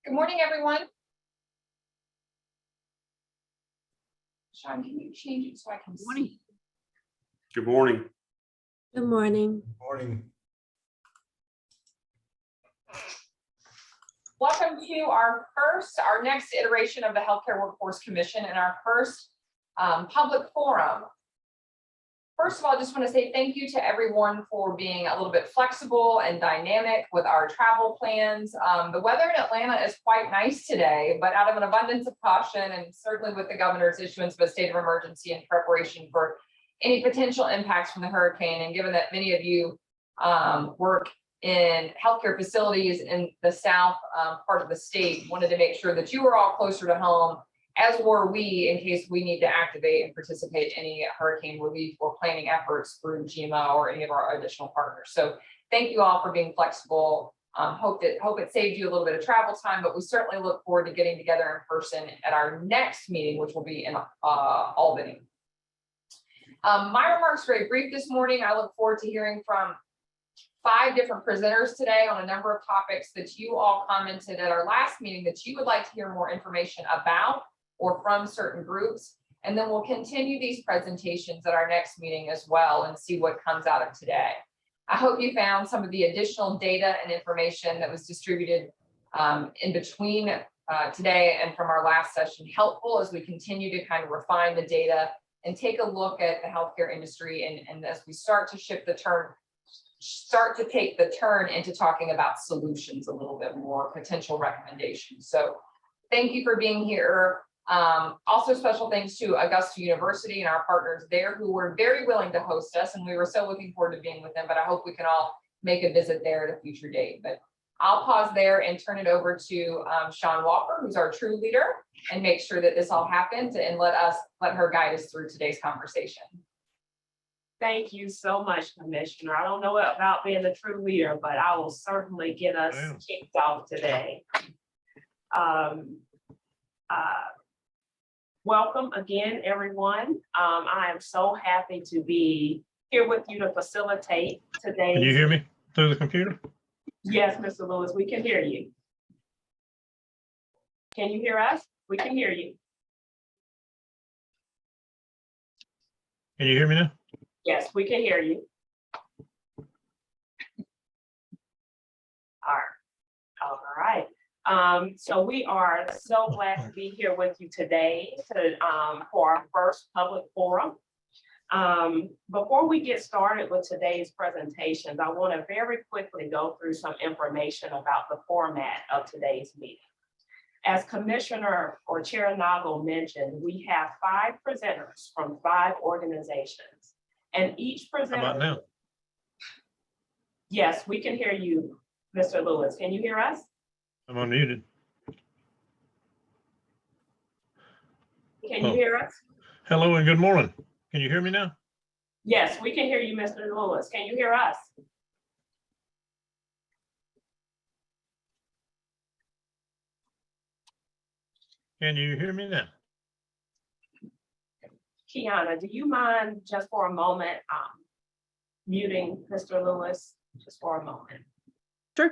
Good morning, everyone. Sean, can you change it so I can see? Good morning. Good morning. Morning. Welcome to our next iteration of the Healthcare Workforce Commission and our first public forum. First of all, I just want to say thank you to everyone for being a little bit flexible and dynamic with our travel plans. The weather in Atlanta is quite nice today, but out of an abundance of caution and certainly with the governor's issuance of a state of emergency in preparation for any potential impacts from the hurricane, and given that many of you work in healthcare facilities in the south part of the state, wanted to make sure that you were all closer to home, as were we, in case we need to activate and participate in any hurricane relief or planning efforts through Gme or any of our additional partners. So thank you all for being flexible. Hope it saved you a little bit of travel time, but we certainly look forward to getting together in person at our next meeting, which will be in Albany. My remarks are very brief this morning. I look forward to hearing from 5 different presenters today on a number of topics that you all commented at our last meeting that you would like to hear more information about or from certain groups. And then we'll continue these presentations at our next meeting as well and see what comes out of today. I hope you found some of the additional data and information that was distributed in between today and from our last session helpful as we continue to kind of refine the data and take a look at the healthcare industry and as we start to take the turn into talking about solutions a little bit more, potential recommendations. So thank you for being here. Also special thanks to Augusta University and our partners there who were very willing to host us, and we were so looking forward to being with them, but I hope we can all make a visit there at a future date. But I'll pause there and turn it over to Sean Walker, who's our true leader, and make sure that this all happens and let her guide us through today's conversation. Thank you so much, Commissioner. I don't know about being the true leader, but I will certainly get us kicked off today. Welcome again, everyone. I am so happy to be here with you to facilitate today. Can you hear me through the computer? Yes, Mr. Lewis, we can hear you. Can you hear us? We can hear you. Can you hear me now? Yes, we can hear you. All right. So we are so glad to be here with you today for our first public forum. Before we get started with today's presentations, I want to very quickly go through some information about the format of today's meeting. As Commissioner or Chair Nagel mentioned, we have 5 presenters from 5 organizations, and each presenter. How about now? Yes, we can hear you, Mr. Lewis. Can you hear us? I'm unmuted. Can you hear us? Hello and good morning. Can you hear me now? Yes, we can hear you, Mr. Lewis. Can you hear us? Can you hear me now? Kiana, do you mind just for a moment muting Mr. Lewis just for a moment? Sure.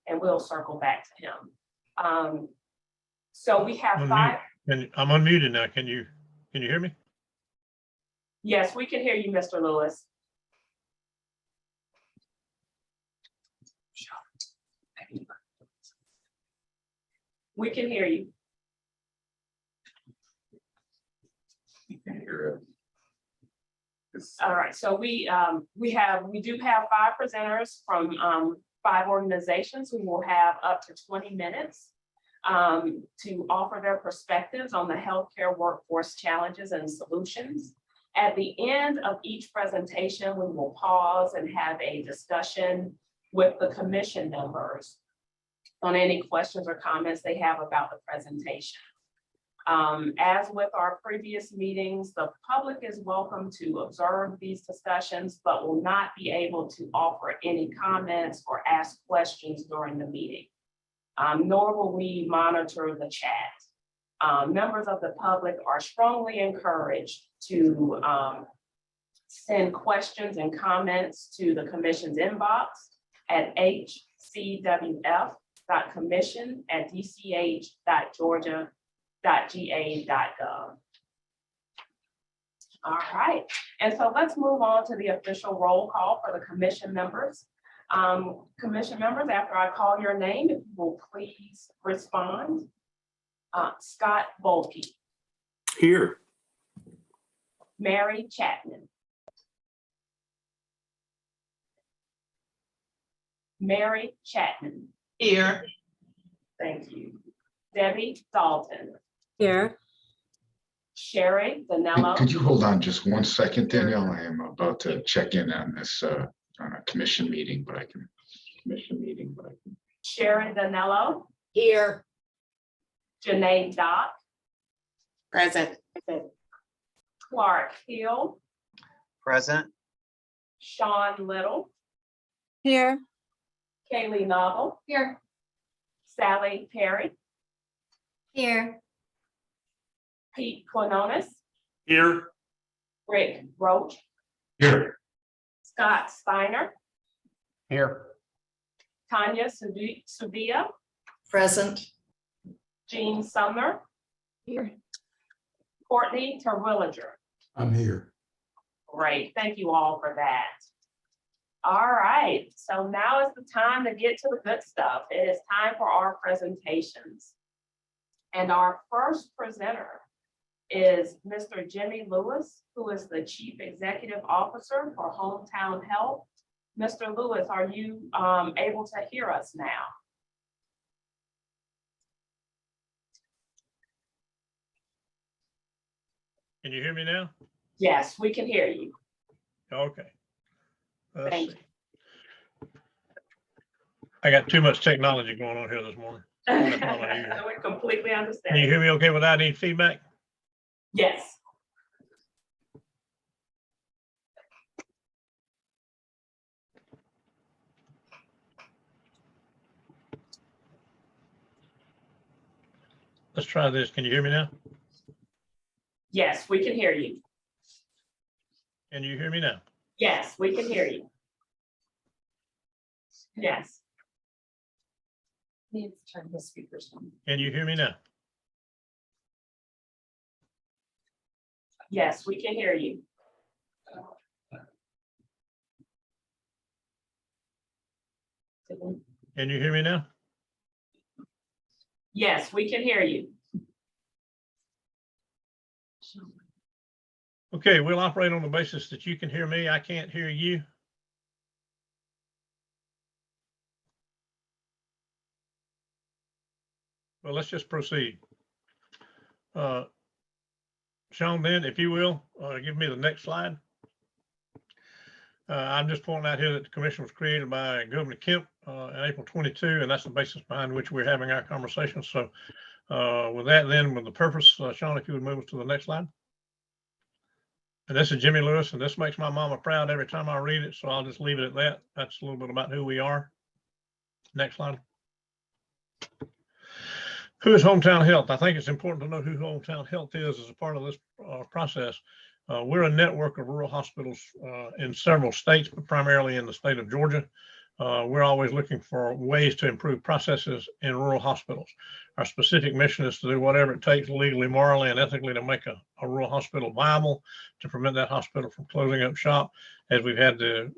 And we'll circle back to him. So we have 5. I'm unmuted now. Can you hear me? Yes, we can hear you, Mr. Lewis. We can hear you. All right, so we do have 5 presenters from 5 organizations who will have up to 20 minutes to offer their perspectives on the healthcare workforce challenges and solutions. At the end of each presentation, we will pause and have a discussion with the commission members on any questions or comments they have about the presentation. As with our previous meetings, the public is welcome to observe these discussions, but will not be able to offer any comments or ask questions during the meeting. Nor will we monitor the chat. Members of the public are strongly encouraged to send questions and comments to the commission's inbox at hcwf.commission@dch.georgia.ga.gov. All right, and so let's move on to the official roll call for the commission members. Commission members, after I call your name, if you will please respond. Scott Bulkey, Here. Mary Chapman, Mary Chapman. Here. Thank you. Debbie Dalton, Here. Sherry Danello. Could you hold on just one second, Danielle? I am about to check in on this on a commission meeting, but I can. Sherry Danello, Here. Janae Dock, Present. Clark Hill, Present. Sean Little, Here. Kaylee Novel, Here. Sally Perry, Here. Pete Quinones, Here. Rick Roach, Here. Scott Steiner, Here. Tanya Suvia, Present. Jean Sumner, Here. Courtney Terwilliger. I'm here. Great, thank you all for that. All right, so now is the time to get to the good stuff. It is time for our presentations. And our first presenter is Mr. Jimmy Lewis, who is the Chief Executive Officer for Hometown Health. Mr. Lewis, are you able to hear us now? Can you hear me now? Yes, we can hear you. Okay. Let's Thank see. I got too much technology going on here this morning. That's all I hear. We completely Can you understand. hear me okay without any feedback? Yes. Let's try this. Can you hear me now? Yes, we can hear you. Can you hear me now? Yes, we can hear you. Yes. Needs to turn his speakers on. Can you hear me now? Yes, we can hear you. Can you hear me now? Yes, we can hear you. Okay, we'll operate on the basis that you can hear me. I can't hear you. Well, let's just proceed. Sean, then, if you will, give me the next slide. I'm just pointing out here that the commission was created by Governor Kemp in April 22, and that's the basis behind which we're having our conversation. So with that, then, with the purpose, Sean, if you would move us to the next slide. And this is Jimmy Lewis, and this makes my mama proud every time I read it, so I'll just leave it at that. That's a little bit about who we are. Next slide. Who is Hometown Health? I think it's important to know who Hometown Health is as a part of this process. We're a network of rural hospitals in several states, but primarily in the state of Georgia. We're always looking for ways to improve processes in rural hospitals. Our specific mission is to do whatever it takes legally, morally, and ethically to make a rural hospital viable, to prevent that hospital from closing up shop, as we've had a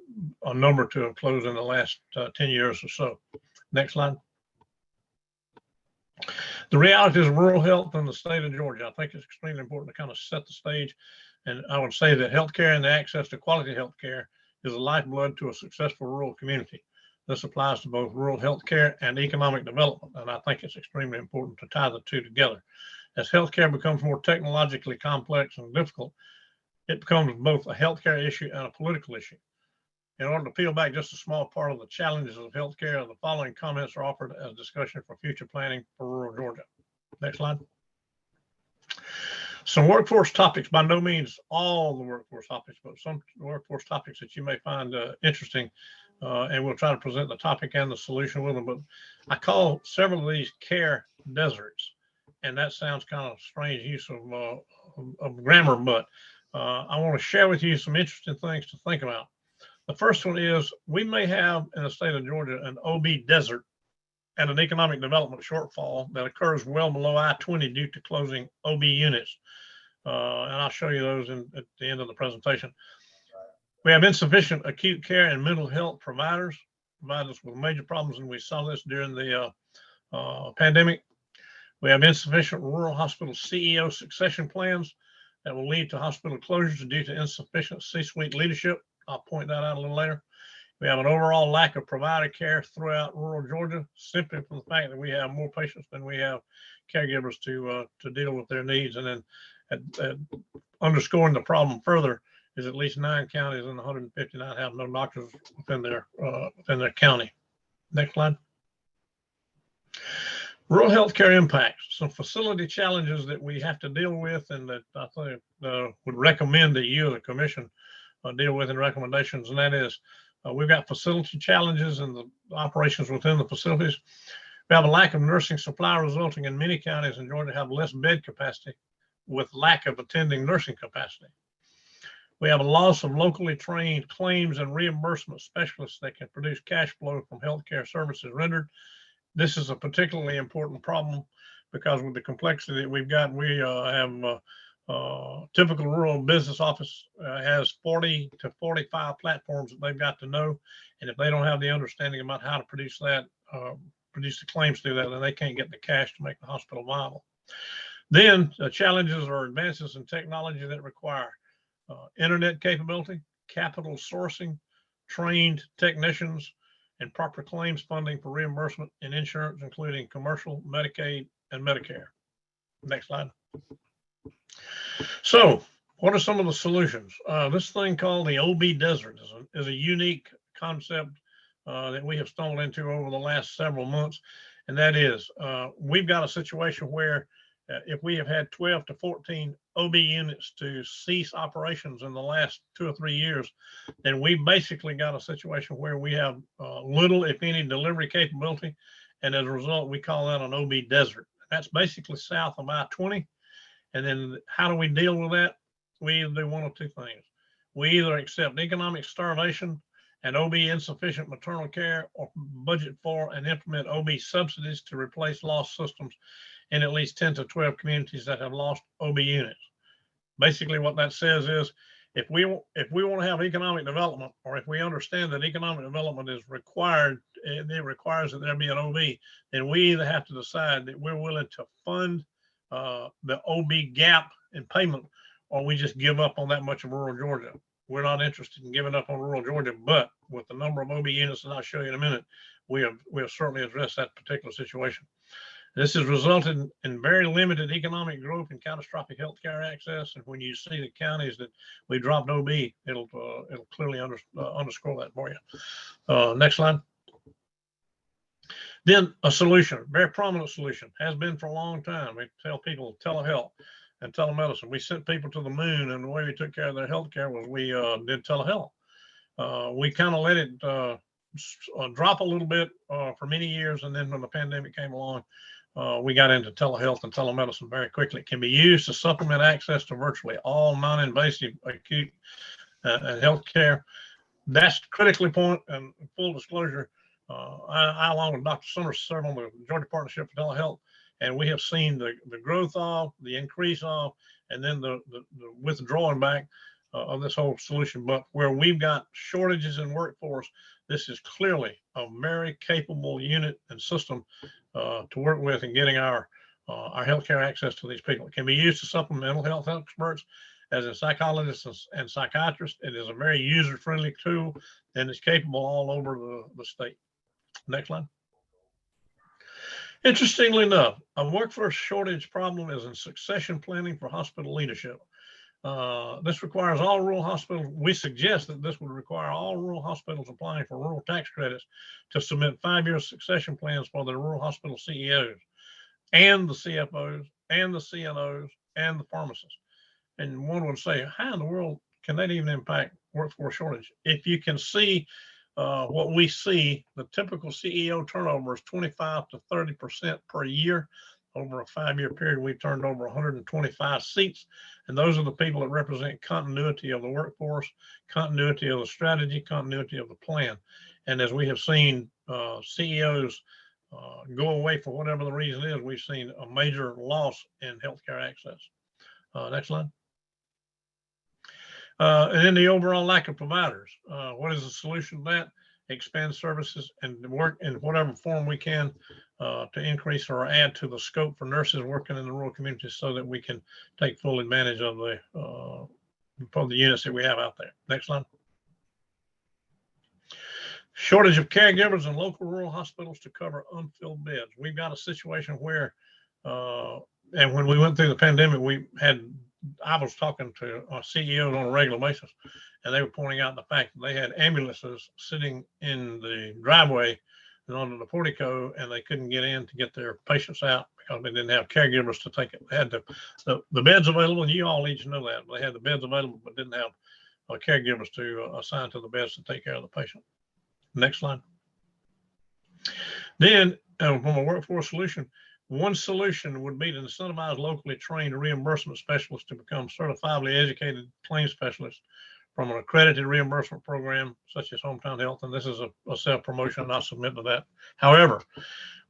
number to have closed in the last 10 years or so. Next slide. The realities of rural health in the state of Georgia. I think it's extremely important to kind of set the stage. And I would say that healthcare and the access to quality healthcare is the lifeblood to a successful rural community. This applies to both rural healthcare and economic development. And I think it's extremely important to tie the two together. As healthcare becomes more technologically complex and difficult, it becomes both a healthcare issue and a political issue. In order to peel back just a small part of the challenges of healthcare, the following comments are offered as discussion for future planning for rural Georgia. Next slide. Some workforce topics, by no means all the workforce topics, but some workforce topics that you may find interesting. And we'll try to present the topic and the solution with them. But I call several of these care deserts. And that sounds kind of strange use of grammar, but I want to share with you some interesting things to think about. The first one is we may have in the state of Georgia an OB desert and an economic development shortfall that occurs well below I-20 due to closing OB units. And I'll show you those at the end of the presentation. We have insufficient acute care and mental health providers, provide us with major problems, and we saw this during the pandemic. We have insufficient rural hospital CEO succession plans that will lead to hospital closures due to insufficient C-suite leadership. I'll point that out a little later. We have an overall lack of provider care throughout rural Georgia, simply from the fact that we have more patients than we have caregivers to deal with their needs. And then underscoring the problem further is at least 9 counties and 159 have no doctors within their county. Next slide. Rural healthcare impacts, some facility challenges that we have to deal with and that I think would recommend that you, the commission, deal with in recommendations. And that is, we've got facility challenges in the operations within the facilities. We have a lack of nursing supply resulting in many counties in Georgia have less bed capacity with lack of attending nursing capacity. We have a loss of locally trained claims and reimbursement specialists that can produce cash flow from healthcare services rendered. This is a particularly important problem because with the complexity that we've got, we have typical rural business office has 40 to 45 platforms that they've got to know. And if they don't have the understanding about how to produce that, produce the claims through that, then they can't get the cash to make the hospital viable. Then the challenges are advances in technology that require internet capability, capital sourcing, trained technicians, and proper claims funding for reimbursement and insurance, including commercial, Medicaid, and Medicare. Next slide. So what are some of the solutions? This thing called the OB desert is a unique concept that we have stumbled into over the last several months. And that is, we've got a situation where if we have had 12 to 14 OB units to cease operations in the last 2 or 3 years, then we basically got a situation where we have little, if any, delivery capability. And as a result, we call that an OB desert. That's basically south of I-20. And then how do we deal with that? We either do one of two things. We either accept economic starvation and OB insufficient maternal care, or budget for and implement OB subsidies to replace lost systems in at least 10 to 12 communities that have lost OB units. Basically what that says is, if we want to have economic development, or if we understand that economic development is required, it requires that there be an OB, then we either have to decide that we're willing to fund the OB gap in payment, or we just give up on that much of rural Georgia. We're not interested in giving up on rural Georgia, but with the number of OB units that I'll show you in a minute, we have certainly addressed that particular situation. This has resulted in very limited economic growth and catastrophic healthcare access. And when you see the counties that we dropped OB, it'll clearly underscore that for you. Next slide. Then a solution, very prominent solution, has been for a long time. We tell people telehealth and telemedicine. We sent people to the moon, and the way we took care of their healthcare was we did telehealth. We kind of let it drop a little bit for many years, and then when the pandemic came along, we got into telehealth and telemedicine very quickly. It can be used to supplement access to virtually all non-invasive acute and healthcare. That's critically important. And full disclosure, I along with Dr. Summers serve on the Georgia Partnership for Telehealth, and we have seen the growth of, the increase of, and then the withdrawing back of this whole solution. But where we've got shortages in workforce, this is clearly a very capable unit and system to work with in getting our healthcare access to these people. It can be used to supplement mental health experts, as in psychologists and psychiatrists. It is a very user-friendly tool, and it's capable all over the state. Next slide. Interestingly enough, a workforce shortage problem is in succession planning for hospital leadership. This requires all rural hospitals. We suggest that this would require all rural hospitals applying for rural tax credits to submit 5-year succession plans for their rural hospital CEOs and the CFOs and the CNOs and the pharmacists. And one would say, how in the world can that even impact workforce shortage? If you can see what we see, the typical CEO turnover is 25 to 30% per year. Over a 5-year period, we've turned over 125 seats. And those are the people that represent continuity of the workforce, continuity of the strategy, continuity of the plan. And as we have seen CEOs go away for whatever the reason is, we've seen a major loss in healthcare access. Next slide. And then the overall lack of providers. What is the solution to that? Expand services and work in whatever form we can to increase or add to the scope for nurses working in the rural communities so that we can take full advantage of the units that we have out there. Next slide. Shortage of caregivers in local rural hospitals to cover unfilled beds. We've got a situation where, and when we went through the pandemic, I was talking to our CEOs on a regular basis, and they were pointing out the fact that they had ambulances sitting in the driveway and under the portico, and they couldn't get in to get their patients out because they didn't have caregivers to take it. They had the beds available, and you all need to know that. They had the beds available, but didn't have caregivers to assign to the beds to take care of the patient. Next slide. Then from a workforce solution, one solution would be to incentivize locally trained reimbursement specialists to become certifiably educated claims specialists from an accredited reimbursement program such as Hometown Health. And this is a self-promotion, I submit to that. However,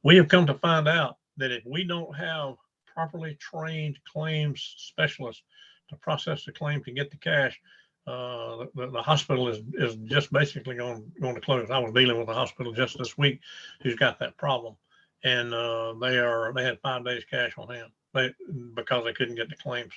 we have come to find out that if we don't have properly trained claims specialists to process the claim to get the cash, the hospital is just basically going to close. I was dealing with a hospital just this week who's got that problem, and they had 5 days cash on hand because they couldn't get the claims.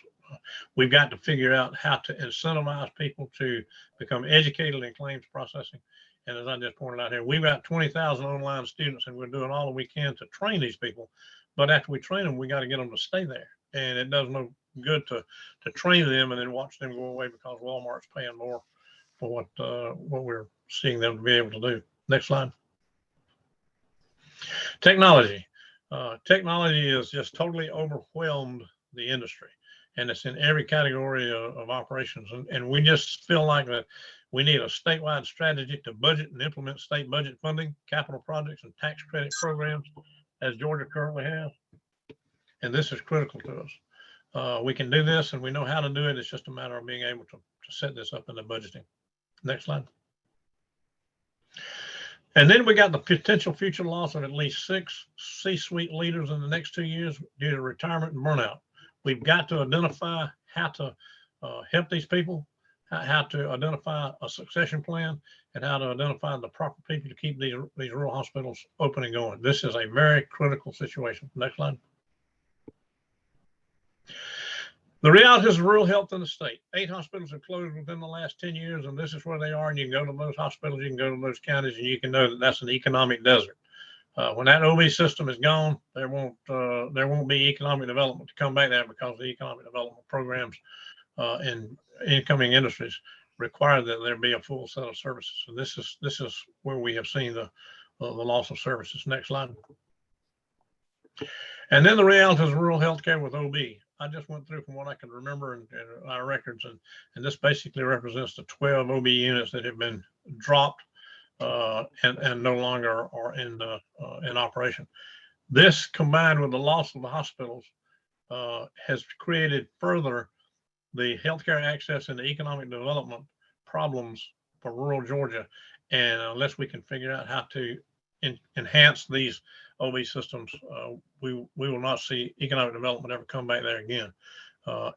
We've got to figure out how to incentivize people to become educated in claims processing. And as I just pointed out here, we've got 20,000 online students, and we're doing all that we can to train these people. But after we train them, we got to get them to stay there. And it does no good to train them and then watch them go away because Walmart's paying more for what we're seeing them to be able to do. Next slide. Technology. Technology has just totally overwhelmed the industry, and it's in every category of operations. And we just feel like that we need a statewide strategy to budget and implement state budget funding, capital projects, and tax credit programs, as Georgia currently has. And this is critical to us. We can do this, and we know how to do it. It's just a matter of being able to set this up in the budgeting. Next slide. And then we got the potential future loss of at least 6 C-suite leaders in the next 2 years due to retirement and burnout. We've got to identify how to help these people, how to identify a succession plan, and how to identify the proper people to keep these rural hospitals open and going. This is a very critical situation. Next slide. The reality is rural health in the state. 8 hospitals have closed within the last 10 years, and this is where they are. And you can go to those hospitals, you can go to those counties, and you can know that that's an economic desert. When that OB system is gone, there won't be economic development to come back there because the economic development programs in incoming industries require that there be a full set of services. So this is where we have seen the loss of services. Next slide. And then the reality is rural healthcare with OB. I just went through from what I can remember in our records, and this basically represents the 12 OB units that have been dropped and no longer are in operation. This, combined with the loss of the hospitals, has created further the healthcare access and the economic development problems for rural Georgia. And unless we can figure out how to enhance these OB systems, we will not see economic development ever come back there again.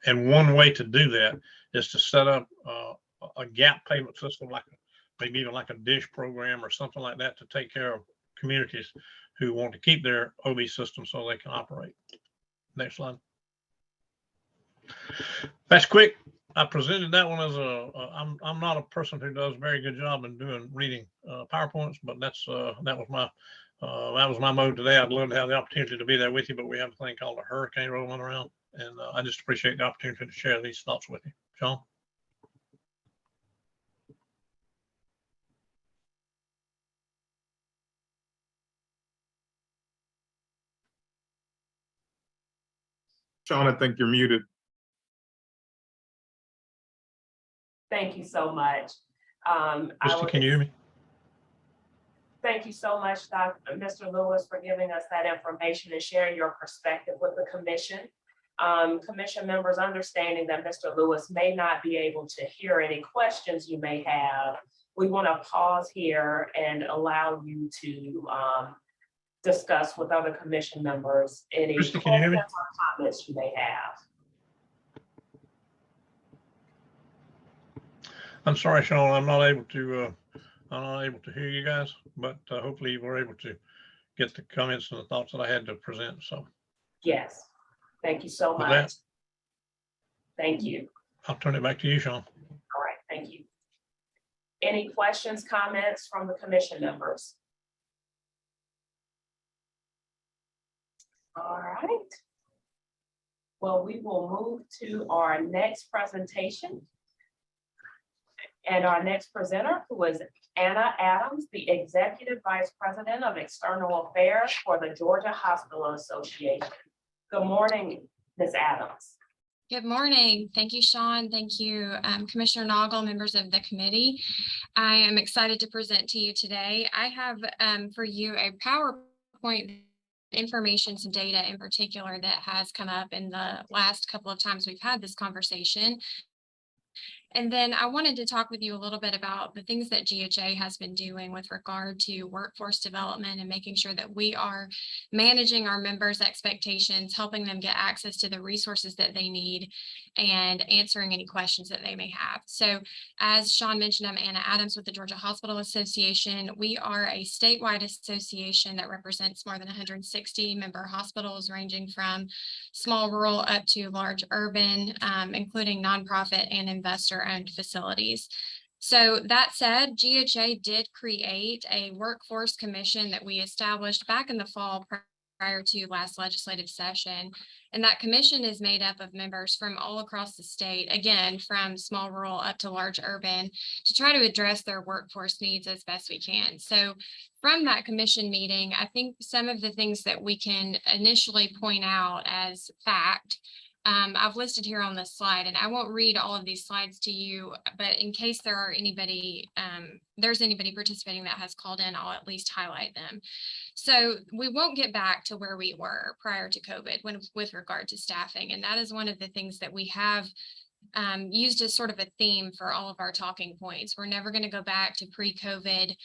And one way to do that is to set up a gap payment system, maybe even like a DISH program or something like that, to take care of communities who want to keep their OB system so they can operate. Next slide. That's quick. I presented that one as I'm not a person who does a very good job in reading PowerPoints, but that was my mode today. I'd love to have the opportunity to be there with you, but we have a thing called a hurricane rolling around, and I just appreciate the opportunity to share these thoughts with you. Sean? Sean, I think you're muted. Thank you so much. Can you hear me? Thank you so much, Mr. Lewis, for giving us that information and sharing your perspective with the commission. Commission members, understanding that Mr. Lewis may not be able to hear any questions you may have, we want to pause here and allow you to discuss with other commission members any Krista, can you hear me? questions or comments you may have. I'm sorry, Sean, I'm not able to hear you guys, but hopefully you were able to get the comments and the thoughts that I had to present. So Yes, thank you so With that- much. Thank you. I'll turn it back to you, Sean. All right, thank you. Any questions, comments from the commission members? All right. Well, we will move to our next presentation. And our next presenter, who is Anna Adams, the Executive Vice President of External Affairs for the Georgia Hospital Association. Good morning, Ms. Adams. Good morning. Thank you, Sean. Thank you, Commissioner Noggle, members of the committee. I am excited to present to you today. I have for you a PowerPoint information, some data in particular that has come up in the last couple of times we've had this conversation. And then I wanted to talk with you a little bit about the things that GHA has been doing with regard to workforce development and making sure that we are managing our members' expectations, helping them get access to the resources that they need, and answering any questions that they may have. So as Sean mentioned, I'm Anna Adams with the Georgia Hospital Association. We are a statewide association that represents more than 160 member hospitals, ranging from small rural up to large urban, including nonprofit and investor-owned facilities. So that said, GHA did create a workforce commission that we established back in the fall prior to last legislative session. And that commission is made up of members from all across the state, again, from small rural up to large urban, to try to address their workforce needs as best we can. So from that commission meeting, I think some of the things that we can initially point out as fact, I've listed here on this slide, and I won't read all of these slides to you, but in case there are anybody, there's anybody participating that has called in, I'll at least highlight them. So we won't get back to where we were prior to COVID with regard to staffing. And that is one of the things that we have used as sort of a theme for all of our talking points. We're never going to go back to pre-COVID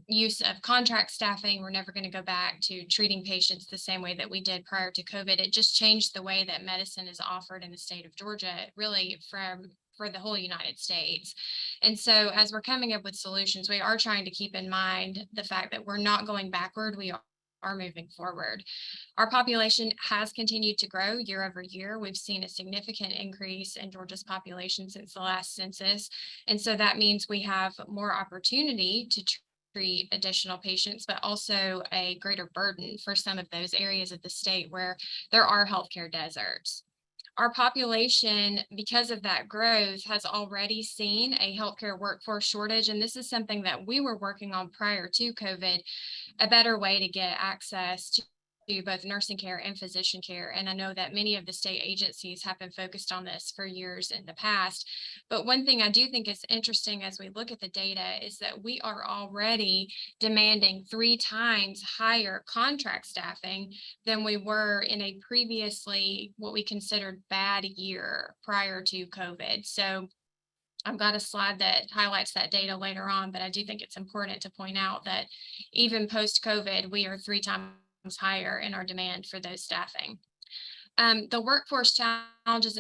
use of contract staffing. We're never going to go back to treating patients the same way that we did prior to COVID. It just changed the way that medicine is offered in the state of Georgia, really for the whole United States. And so as we're coming up with solutions, we are trying to keep in mind the fact that we're not going backward. We are moving forward. Our population has continued to grow year over year. We've seen a significant increase in Georgia's population since the last census. And so that means we have more opportunity to treat additional patients, but also a greater burden for some of those areas of the state where there are healthcare deserts. Our population, because of that growth, has already seen a healthcare workforce shortage. And this is something that we were working on prior to COVID, a better way to get access to both nursing care and physician care. And I know that many of the state agencies have been focused on this for years in the past. But one thing I do think is interesting as we look at the data is that we are already demanding 3 times higher contract staffing than we were in a previously what we considered bad year prior to COVID. So I've got a slide that highlights that data later on, but I do think it's important to point out that even post-COVID, we are 3 times higher in our demand for those staffing. The workforce challenges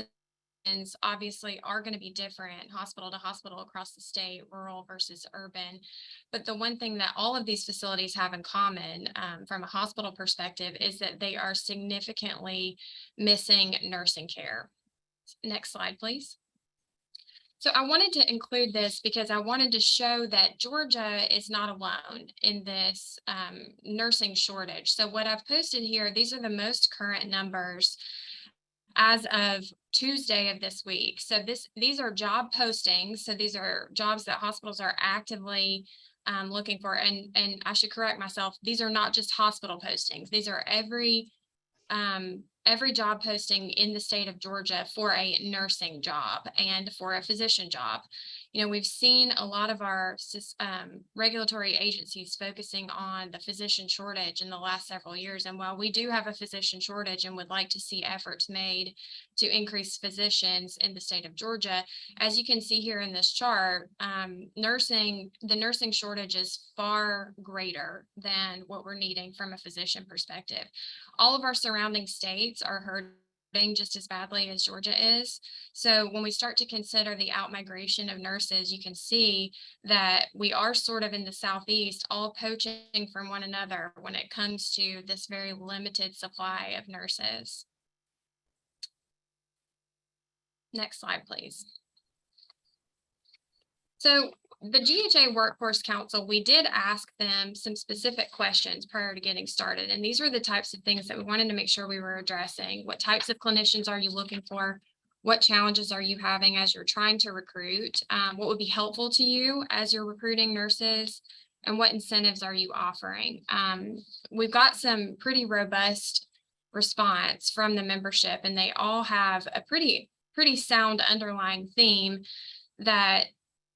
obviously are going to be different hospital to hospital across the state, rural versus urban. But the one thing that all of these facilities have in common from a hospital perspective is that they are significantly missing nursing care. Next slide, please. So I wanted to include this because I wanted to show that Georgia is not alone in this nursing shortage. So what I've posted here, these are the most current numbers as of Tuesday of this week. So these are job postings. So these are jobs that hospitals are actively looking for. And I should correct myself. These are not just hospital postings. These are every job posting in the state of Georgia for a nursing job and for a physician job. We've seen a lot of our regulatory agencies focusing on the physician shortage in the last several years. And while we do have a physician shortage and would like to see efforts made to increase physicians in the state of Georgia, as you can see here in this chart, the nursing shortage is far greater than what we're needing from a physician perspective. All of our surrounding states are hurting just as badly as Georgia is. So when we start to consider the outmigration of nurses, you can see that we are sort of in the Southeast, all poaching from one another when it comes to this very limited supply of nurses. Next slide, please. So the GHA Workforce Council, we did ask them some specific questions prior to getting started. And these were the types of things that we wanted to make sure we were addressing. What types of clinicians are you looking for? What challenges are you having as you're trying to recruit? What would be helpful to you as you're recruiting nurses? And what incentives are you offering? We've got some pretty robust response from the membership, and they all have a pretty sound underlying theme that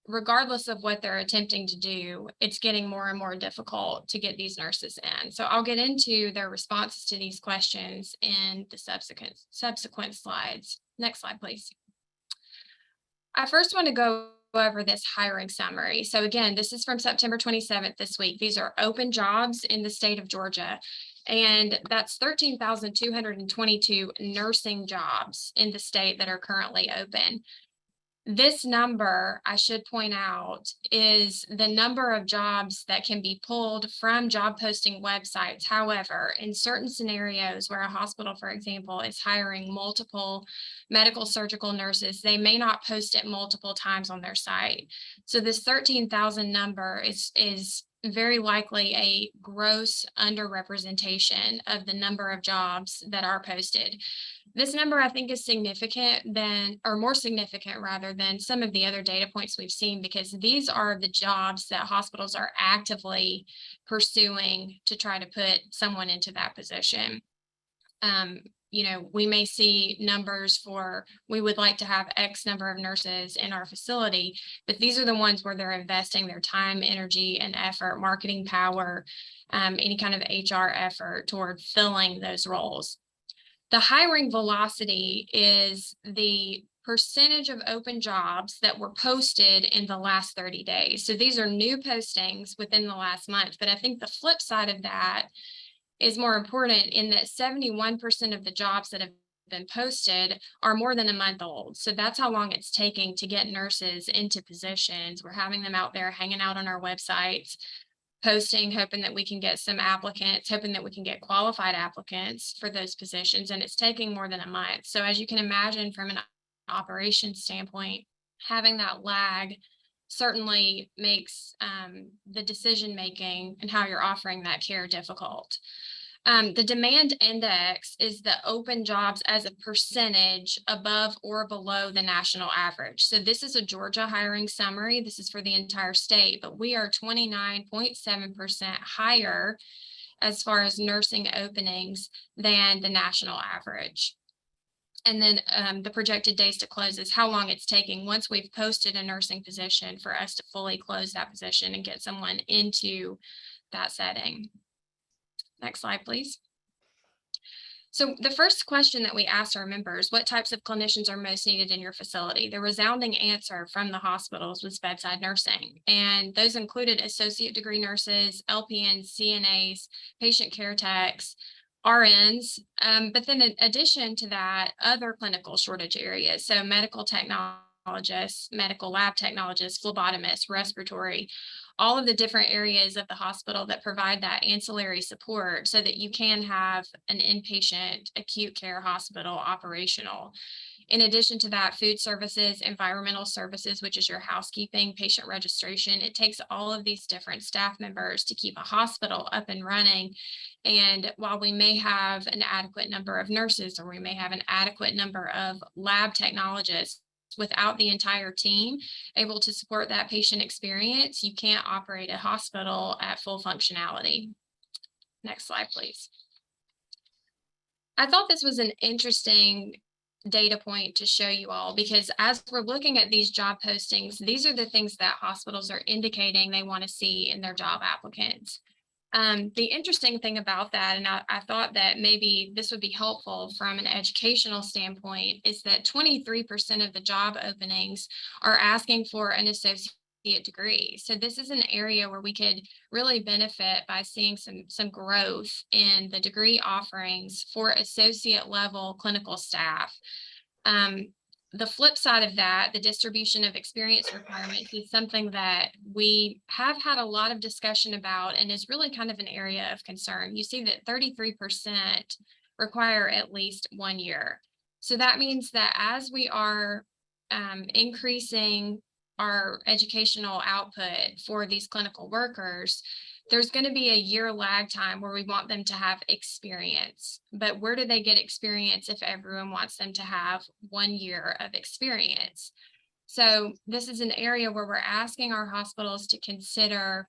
regardless of what they're attempting to do, it's getting more and more difficult to get these nurses in. So I'll get into their responses to these questions in the subsequent slides. Next slide, please. I first want to go over this hiring summary. So again, this is from September 27th this week. These are open jobs in the state of Georgia. And that's 13,222 nursing jobs in the state that are currently open. This number, I should point out, is the number of jobs that can be pulled from job posting websites. However, in certain scenarios where a hospital, for example, is hiring multiple medical surgical nurses, they may not post it multiple times on their site. So this 13,000 number is very likely a gross underrepresentation of the number of jobs that are posted. This number, I think, is more significant rather than some of the other data points we've seen, because these are the jobs that hospitals are actively pursuing to try to put someone into that position. We may see numbers for, we would like to have X number of nurses in our facility, but these are the ones where they're investing their time, energy, and effort, marketing power, any kind of HR effort toward filling those roles. The hiring velocity is the percentage of open jobs that were posted in the last 30 days. So these are new postings within the last month, but I think the flip side of that is more important in that 71% of the jobs that have been posted are more than a month old. So that's how long it's taking to get nurses into positions. We're having them out there hanging out on our websites, posting, hoping that we can get some applicants, hoping that we can get qualified applicants for those positions. And it's taking more than a month. So as you can imagine, from an operations standpoint, having that lag certainly makes the decision-making and how you're offering that care difficult. The demand index is the open jobs as a percentage above or below the national average. So this is a Georgia hiring summary. This is for the entire state, but we are 29.7% higher as far as nursing openings than the national average. And then the projected days to close is how long it's taking once we've posted a nursing position for us to fully close that position and get someone into that setting. Next slide, please. So the first question that we asked our members, what types of clinicians are most needed in your facility? The resounding answer from the hospitals was bedside nursing. And those included associate degree nurses, LPNs, CNAs, patient care techs, RNs, but then in addition to that, other clinical shortage areas. So medical technologists, medical lab technologists, phlebotomists, respiratory, all of the different areas of the hospital that provide that ancillary support so that you can have an inpatient acute care hospital operational. In addition to that, food services, environmental services, which is your housekeeping, patient registration. It takes all of these different staff members to keep a hospital up and running. And while we may have an adequate number of nurses, or we may have an adequate number of lab technologists, without the entire team able to support that patient experience, you can't operate a hospital at full functionality. Next slide, please. I thought this was an interesting data point to show you all, because as we're looking at these job postings, these are the things that hospitals are indicating they want to see in their job applicants. The interesting thing about that, and I thought that maybe this would be helpful from an educational standpoint, is that 23% of the job openings are asking for an associate degree. So this is an area where we could really benefit by seeing some growth in the degree offerings for associate level clinical staff. The flip side of that, the distribution of experience requirements, is something that we have had a lot of discussion about and is really kind of an area of concern. You see that 33% require at least 1 year. So that means that as we are increasing our educational output for these clinical workers, there's going to be a year lag time where we want them to have experience. But where do they get experience if everyone wants them to have 1 year of experience? So this is an area where we're asking our hospitals to consider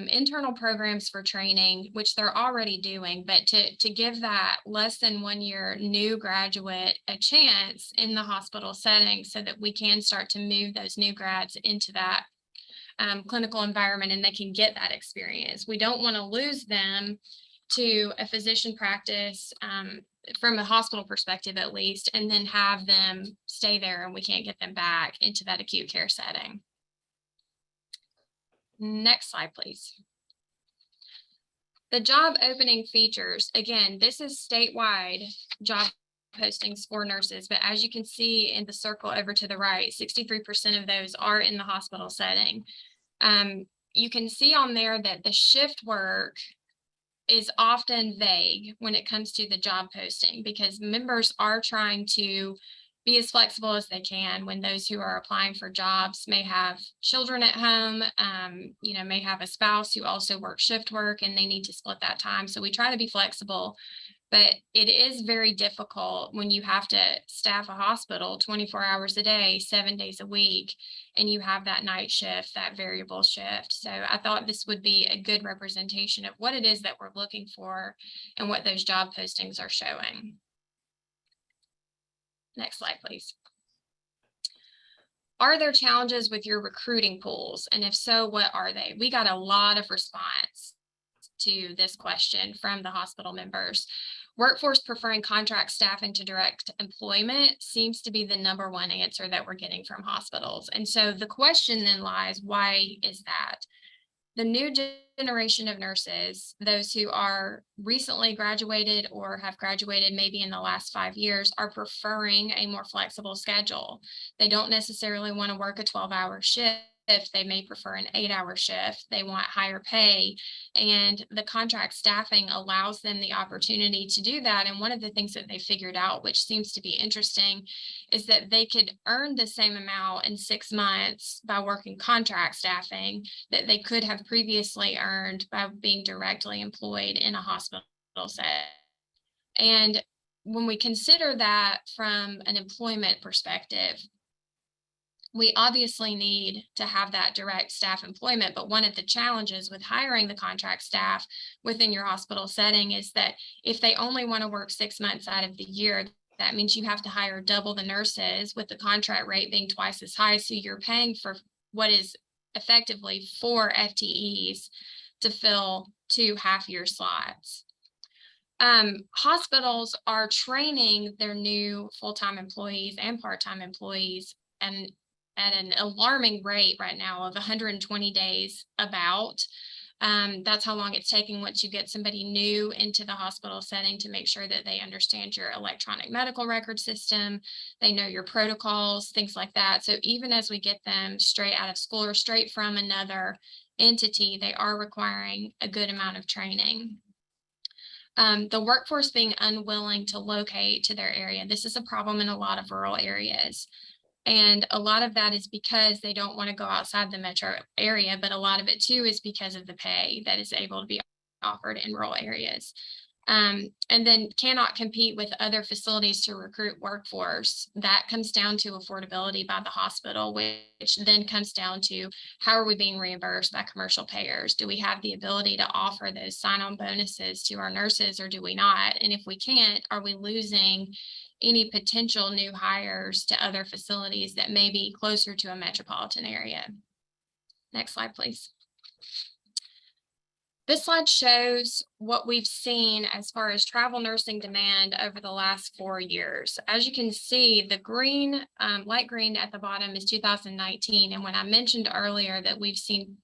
internal programs for training, which they're already doing, but to give that less than 1 year new graduate a chance in the hospital setting so that we can start to move those new grads into that clinical environment and they can get that experience. We don't want to lose them to a physician practice from a hospital perspective, at least, and then have them stay there and we can't get them back into that acute care setting. Next slide, please. The job opening features, again, this is statewide job postings for nurses, but as you can see in the circle over to the right, 63% of those are in the hospital setting. You can see on there that the shift work is often vague when it comes to the job posting, because members are trying to be as flexible as they can when those who are applying for jobs may have children at home, may have a spouse who also works shift work and they need to split that time. So we try to be flexible, but it is very difficult when you have to staff a hospital 24 hours a day, 7 days a week, and you have that night shift, that variable shift. So I thought this would be a good representation of what it is that we're looking for and what those job postings are showing. Next slide, please. Are there challenges with your recruiting pools? And if so, what are they? We got a lot of response to this question from the hospital members. Workforce preferring contract staffing to direct employment seems to be the #1 answer that we're getting from hospitals. And so the question then lies, why is that? The new generation of nurses, those who are recently graduated or have graduated maybe in the last 5 years, are preferring a more flexible schedule. They don't necessarily want to work a 12-hour shift. They may prefer an 8-hour shift. They want higher pay, and the contract staffing allows them the opportunity to do that. And one of the things that they figured out, which seems to be interesting, is that they could earn the same amount in 6 months by working contract staffing that they could have previously earned by being directly employed in a hospital setting. And when we consider that from an employment perspective, we obviously need to have that direct staff employment, but one of the challenges with hiring the contract staff within your hospital setting is that if they only want to work 6 months out of the year, that means you have to hire double the nurses, with the contract rate being twice as high. So you're paying for what is effectively 4 FTEs to fill 2 half-year slots. Hospitals are training their new full-time employees and part-time employees and at an alarming rate right now of 120 days about. That's how long it's taking once you get somebody new into the hospital setting to make sure that they understand your electronic medical record system, they know your protocols, things like that. So even as we get them straight out of school or straight from another entity, they are requiring a good amount of training. The workforce being unwilling to locate to their area. This is a problem in a lot of rural areas. And a lot of that is because they don't want to go outside the metro area, but a lot of it too is because of the pay that is able to be offered in rural areas. And then cannot compete with other facilities to recruit workforce. That comes down to affordability by the hospital, which then comes down to how are we being reimbursed by commercial payers? Do we have the ability to offer those sign-on bonuses to our nurses, or do we not? And if we can't, are we losing any potential new hires to other facilities that may be closer to a metropolitan area. Next slide, please. This slide shows what we've seen as far as travel nursing demand over the last 4 years. As you can see, the green, light green at the bottom is 2019. And when I mentioned earlier that we've seen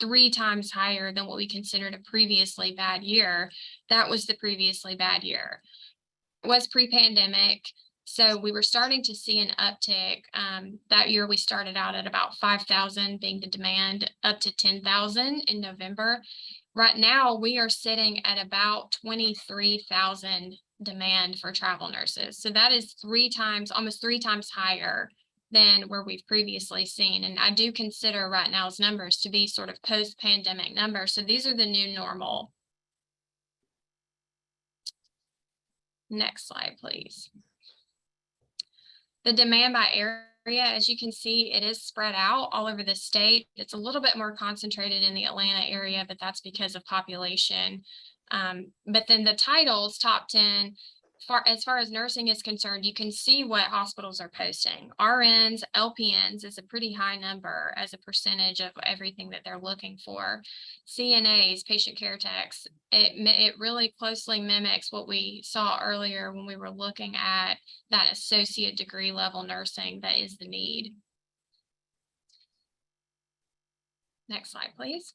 3 times higher than what we considered a previously bad year, that was the previously bad year. It was pre-pandemic. So we were starting to see an uptick. That year we started out at about 5,000 being the demand, up to 10,000 in November. Right now we are sitting at about 23,000 demand for travel nurses. So that is almost 3 times higher than where we've previously seen. And I do consider right now's numbers to be sort of post-pandemic numbers. So these are the new normal. Next slide, please. The demand by area, as you can see, it is spread out all over the state. It's a little bit more concentrated in the Atlanta area, but that's because of population. But then the titles, top 10, as far as nursing is concerned, you can see what hospitals are posting. RNs, LPNs is a pretty high number as a percentage of everything that they're looking for. CNAs, patient care techs, it really closely mimics what we saw earlier when we were looking at that associate degree level nursing that is the need. Next slide, please.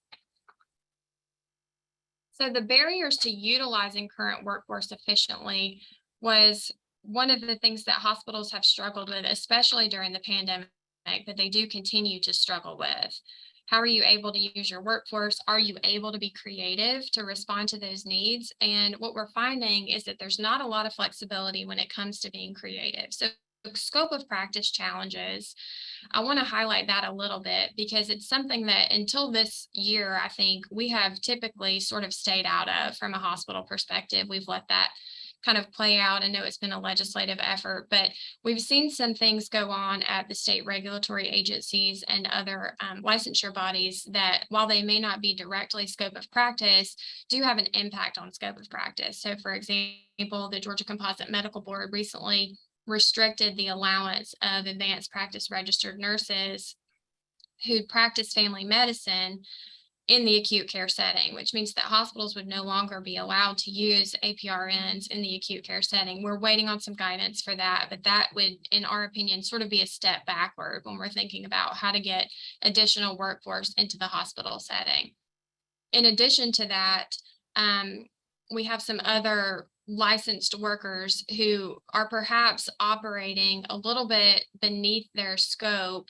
So the barriers to utilizing current workforce efficiently was one of the things that hospitals have struggled with, especially during the pandemic, but they do continue to struggle with. How are you able to use your workforce? Are you able to be creative to respond to those needs? And what we're finding is that there's not a lot of flexibility when it comes to being creative. So scope of practice challenges, I want to highlight that a little bit because it's something that until this year, I think we have typically sort of stayed out of from a hospital perspective. We've let that kind of play out. I know it's been a legislative effort, but we've seen some things go on at the state regulatory agencies and other licensure bodies that, while they may not be directly scope of practice, do have an impact on scope of practice. So for example, the Georgia Composite Medical Board recently restricted the allowance of advanced practice registered nurses who practice family medicine in the acute care setting, which means that hospitals would no longer be allowed to use APRNs in the acute care setting. We're waiting on some guidance for that, but that would, in our opinion, sort of be a step backward when we're thinking about how to get additional workforce into the hospital setting. In addition to that, we have some other licensed workers who are perhaps operating a little bit beneath their scope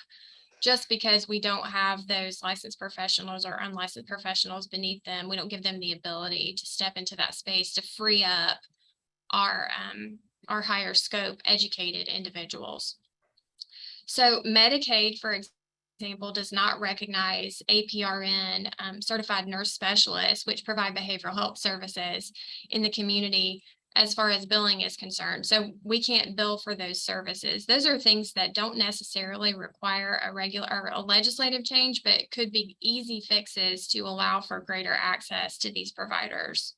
just because we don't have those licensed professionals or unlicensed professionals beneath them. We don't give them the ability to step into that space to free up our higher scope educated individuals. So Medicaid, for example, does not recognize APRN certified nurse specialists, which provide behavioral health services in the community as far as billing is concerned. So we can't bill for those services. Those are things that don't necessarily require a regular or a legislative change, but could be easy fixes to allow for greater access to these providers.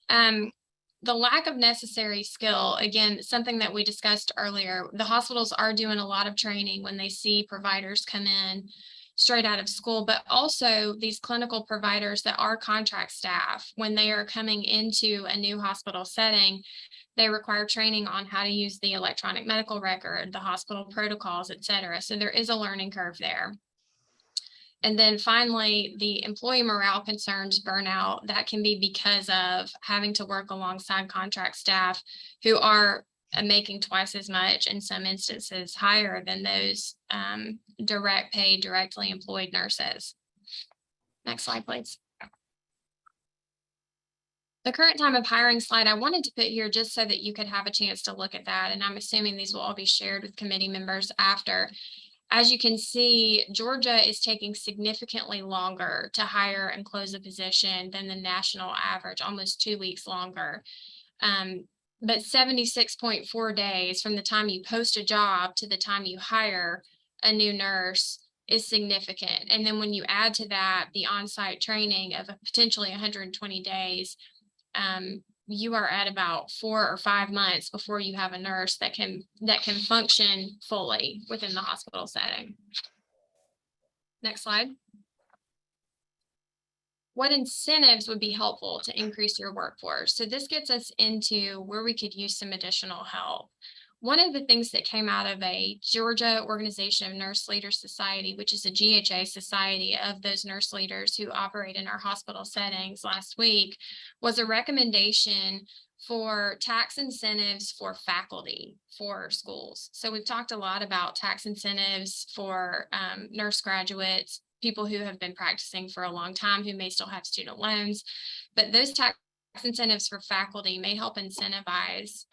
The lack of necessary skill, again, something that we discussed earlier, the hospitals are doing a lot of training when they see providers come in straight out of school, but also these clinical providers that are contract staff, when they are coming into a new hospital setting, they require training on how to use the electronic medical record, the hospital protocols, et cetera. So there is a learning curve there. And then finally, the employee morale concerns, burnout, that can be because of having to work alongside contract staff who are making twice as much, in some instances higher than those direct paid, directly employed nurses. Next slide, please. The current time of hiring slide I wanted to put here just so that you could have a chance to look at that. And I'm assuming these will all be shared with committee members after. As you can see, Georgia is taking significantly longer to hire and close a position than the national average, almost 2 weeks longer. But 76.4 days from the time you post a job to the time you hire a new nurse is significant. And then when you add to that the on-site training of potentially 120 days, you are at about 4 or 5 months before you have a nurse that can function fully within the hospital setting. Next slide. What incentives would be helpful to increase your workforce? So this gets us into where we could use some additional help. One of the things that came out of a Georgia Organization of Nurse Leaders Society, which is a GHA society of those nurse leaders who operate in our hospital settings last week, was a recommendation for tax incentives for faculty for schools. So we've talked a lot about tax incentives for nurse graduates, people who have been practicing for a long time who may still have student loans, but those tax incentives for faculty may help incentivize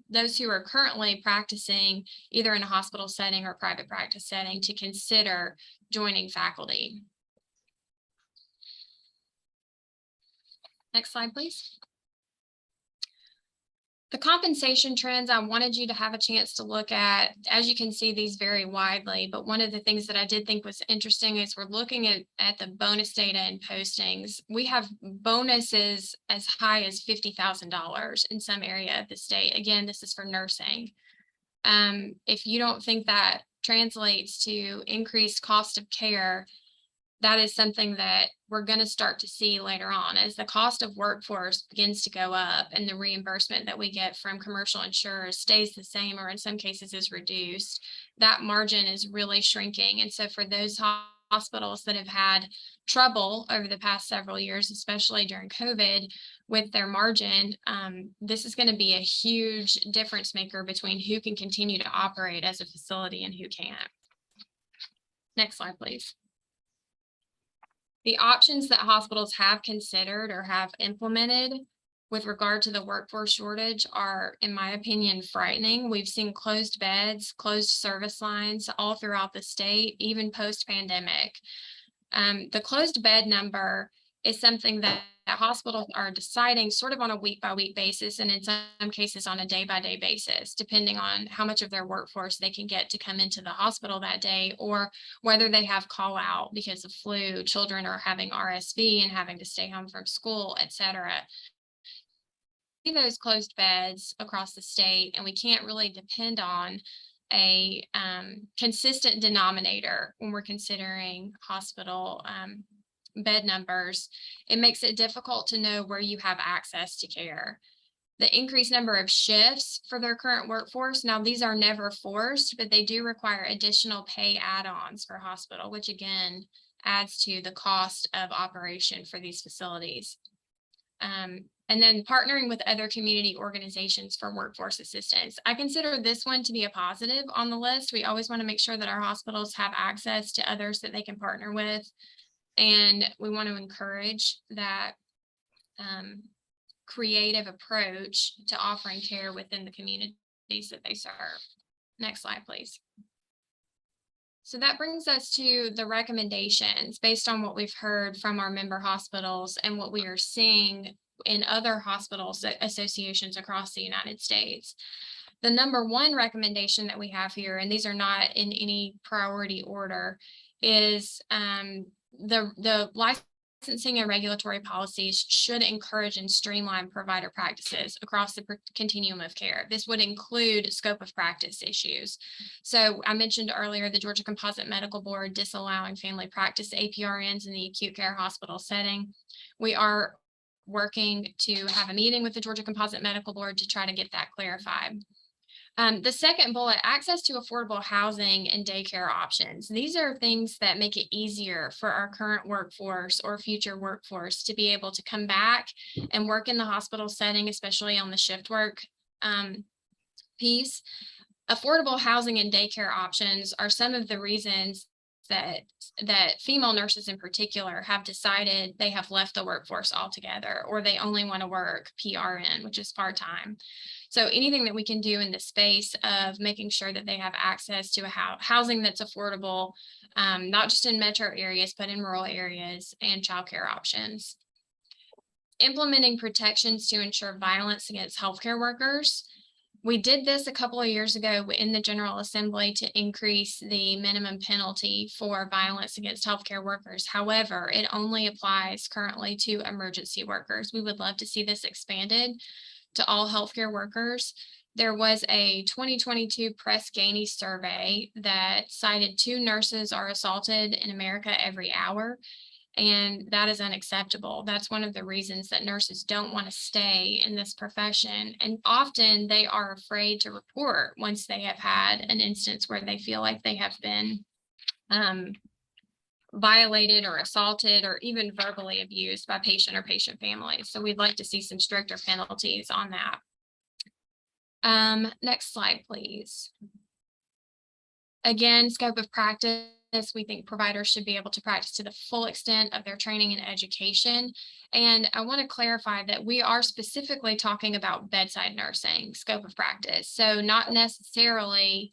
those who are currently practicing either in a hospital setting or private practice setting to consider joining faculty. Next slide, please. The compensation trends I wanted you to have a chance to look at. As you can see, these vary widely, but one of the things that I did think was interesting is we're looking at the bonus data and postings. We have bonuses as high as $50,000 in some area of the state. Again, this is for nursing. If you don't think that translates to increased cost of care, that is something that we're going to start to see later on as the cost of workforce begins to go up and the reimbursement that we get from commercial insurers stays the same or in some cases is reduced. That margin is really shrinking. And so for those hospitals that have had trouble over the past several years, especially during COVID with their margin, this is going to be a huge difference maker between who can continue to operate as a facility and who can't. Next slide, please. The options that hospitals have considered or have implemented with regard to the workforce shortage are, in my opinion, frightening. We've seen closed beds, closed service lines all throughout the state, even post-pandemic. The closed bed number is something that hospitals are deciding sort of on a week-by-week basis, and in some cases on a day-by-day basis, depending on how much of their workforce they can get to come into the hospital that day, or whether they have call out because of flu, children are having RSV and having to stay home from school, etc. Those closed beds across the state, and we can't really depend on a consistent denominator when we're considering hospital bed numbers. It makes it difficult to know where you have access to care. The increased number of shifts for their current workforce, now these are never forced, but they do require additional pay add-ons for hospital, which again adds to the cost of operation for these facilities. And then partnering with other community organizations for workforce assistance. I consider this one to be a positive on the list. We always want to make sure that our hospitals have access to others that they can partner with. And we want to encourage that creative approach to offering care within the communities that they serve. Next slide, please. So that brings us to the recommendations based on what we've heard from our member hospitals and what we are seeing in other hospitals associations across the United States. The number one recommendation that we have here, and these are not in any priority order, is the licensing and regulatory policies should encourage and streamline provider practices across the continuum of care. This would include scope of practice issues. So I mentioned earlier the Georgia Composite Medical Board disallowing family practice APRNs in the acute care hospital setting. We are working to have a meeting with the Georgia Composite Medical Board to try to get that clarified. The second bullet, access to affordable housing and daycare options. These are things that make it easier for our current workforce or future workforce to be able to come back and work in the hospital setting, especially on the shift work piece. Affordable housing and daycare options are some of the reasons that female nurses in particular have decided they have left the workforce altogether, or they only want to work PRN, which is part-time. So anything that we can do in the space of making sure that they have access to a housing that's affordable, not just in metro areas, but in rural areas, and childcare options. Implementing protections to ensure violence against healthcare workers. We did this a couple of years ago in the General Assembly to increase the minimum penalty for violence against healthcare workers. However, it only applies currently to emergency workers. We would love to see this expanded to all healthcare workers. There was a 2022 Press Ganey survey that cited 2 nurses are assaulted in America every hour. And that is unacceptable. That's one of the reasons that nurses don't want to stay in this profession. And often they are afraid to report once they have had an instance where they feel like they have been violated or assaulted or even verbally abused by patient or patient families. So we'd like to see some stricter penalties on that. Next slide, please. Again, scope of practice. We think providers should be able to practice to the full extent of their training and education. And I want to clarify that we are specifically talking about bedside nursing scope of practice. So not necessarily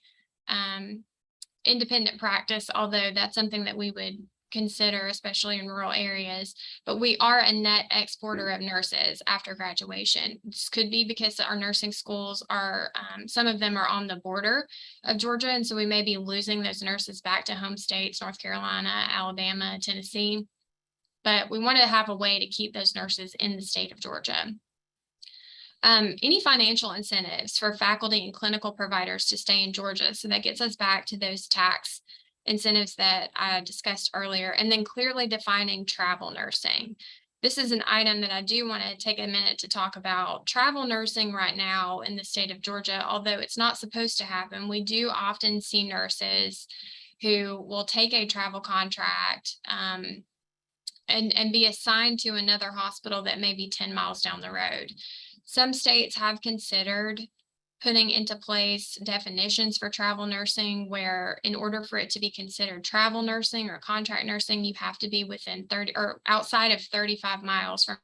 independent practice, although that's something that we would consider, especially in rural areas, but we are a net exporter of nurses after graduation. This could be because our nursing schools are, some of them are on the border of Georgia, and so we may be losing those nurses back to home states, North Carolina, Alabama, Tennessee, but we want to have a way to keep those nurses in the state of Georgia. Any financial incentives for faculty and clinical providers to stay in Georgia. So that gets us back to those tax incentives that I discussed earlier, and then clearly defining travel nursing. This is an item that I do want to take a minute to talk about. Travel nursing right now in the state of Georgia, although it's not supposed to happen, we do often see nurses who will take a travel contract and be assigned to another hospital that may be 10 miles down the road. Some states have considered putting into place definitions for travel nursing, where in order for it to be considered travel nursing or contract nursing, you have to be within 30 or outside of 35 miles from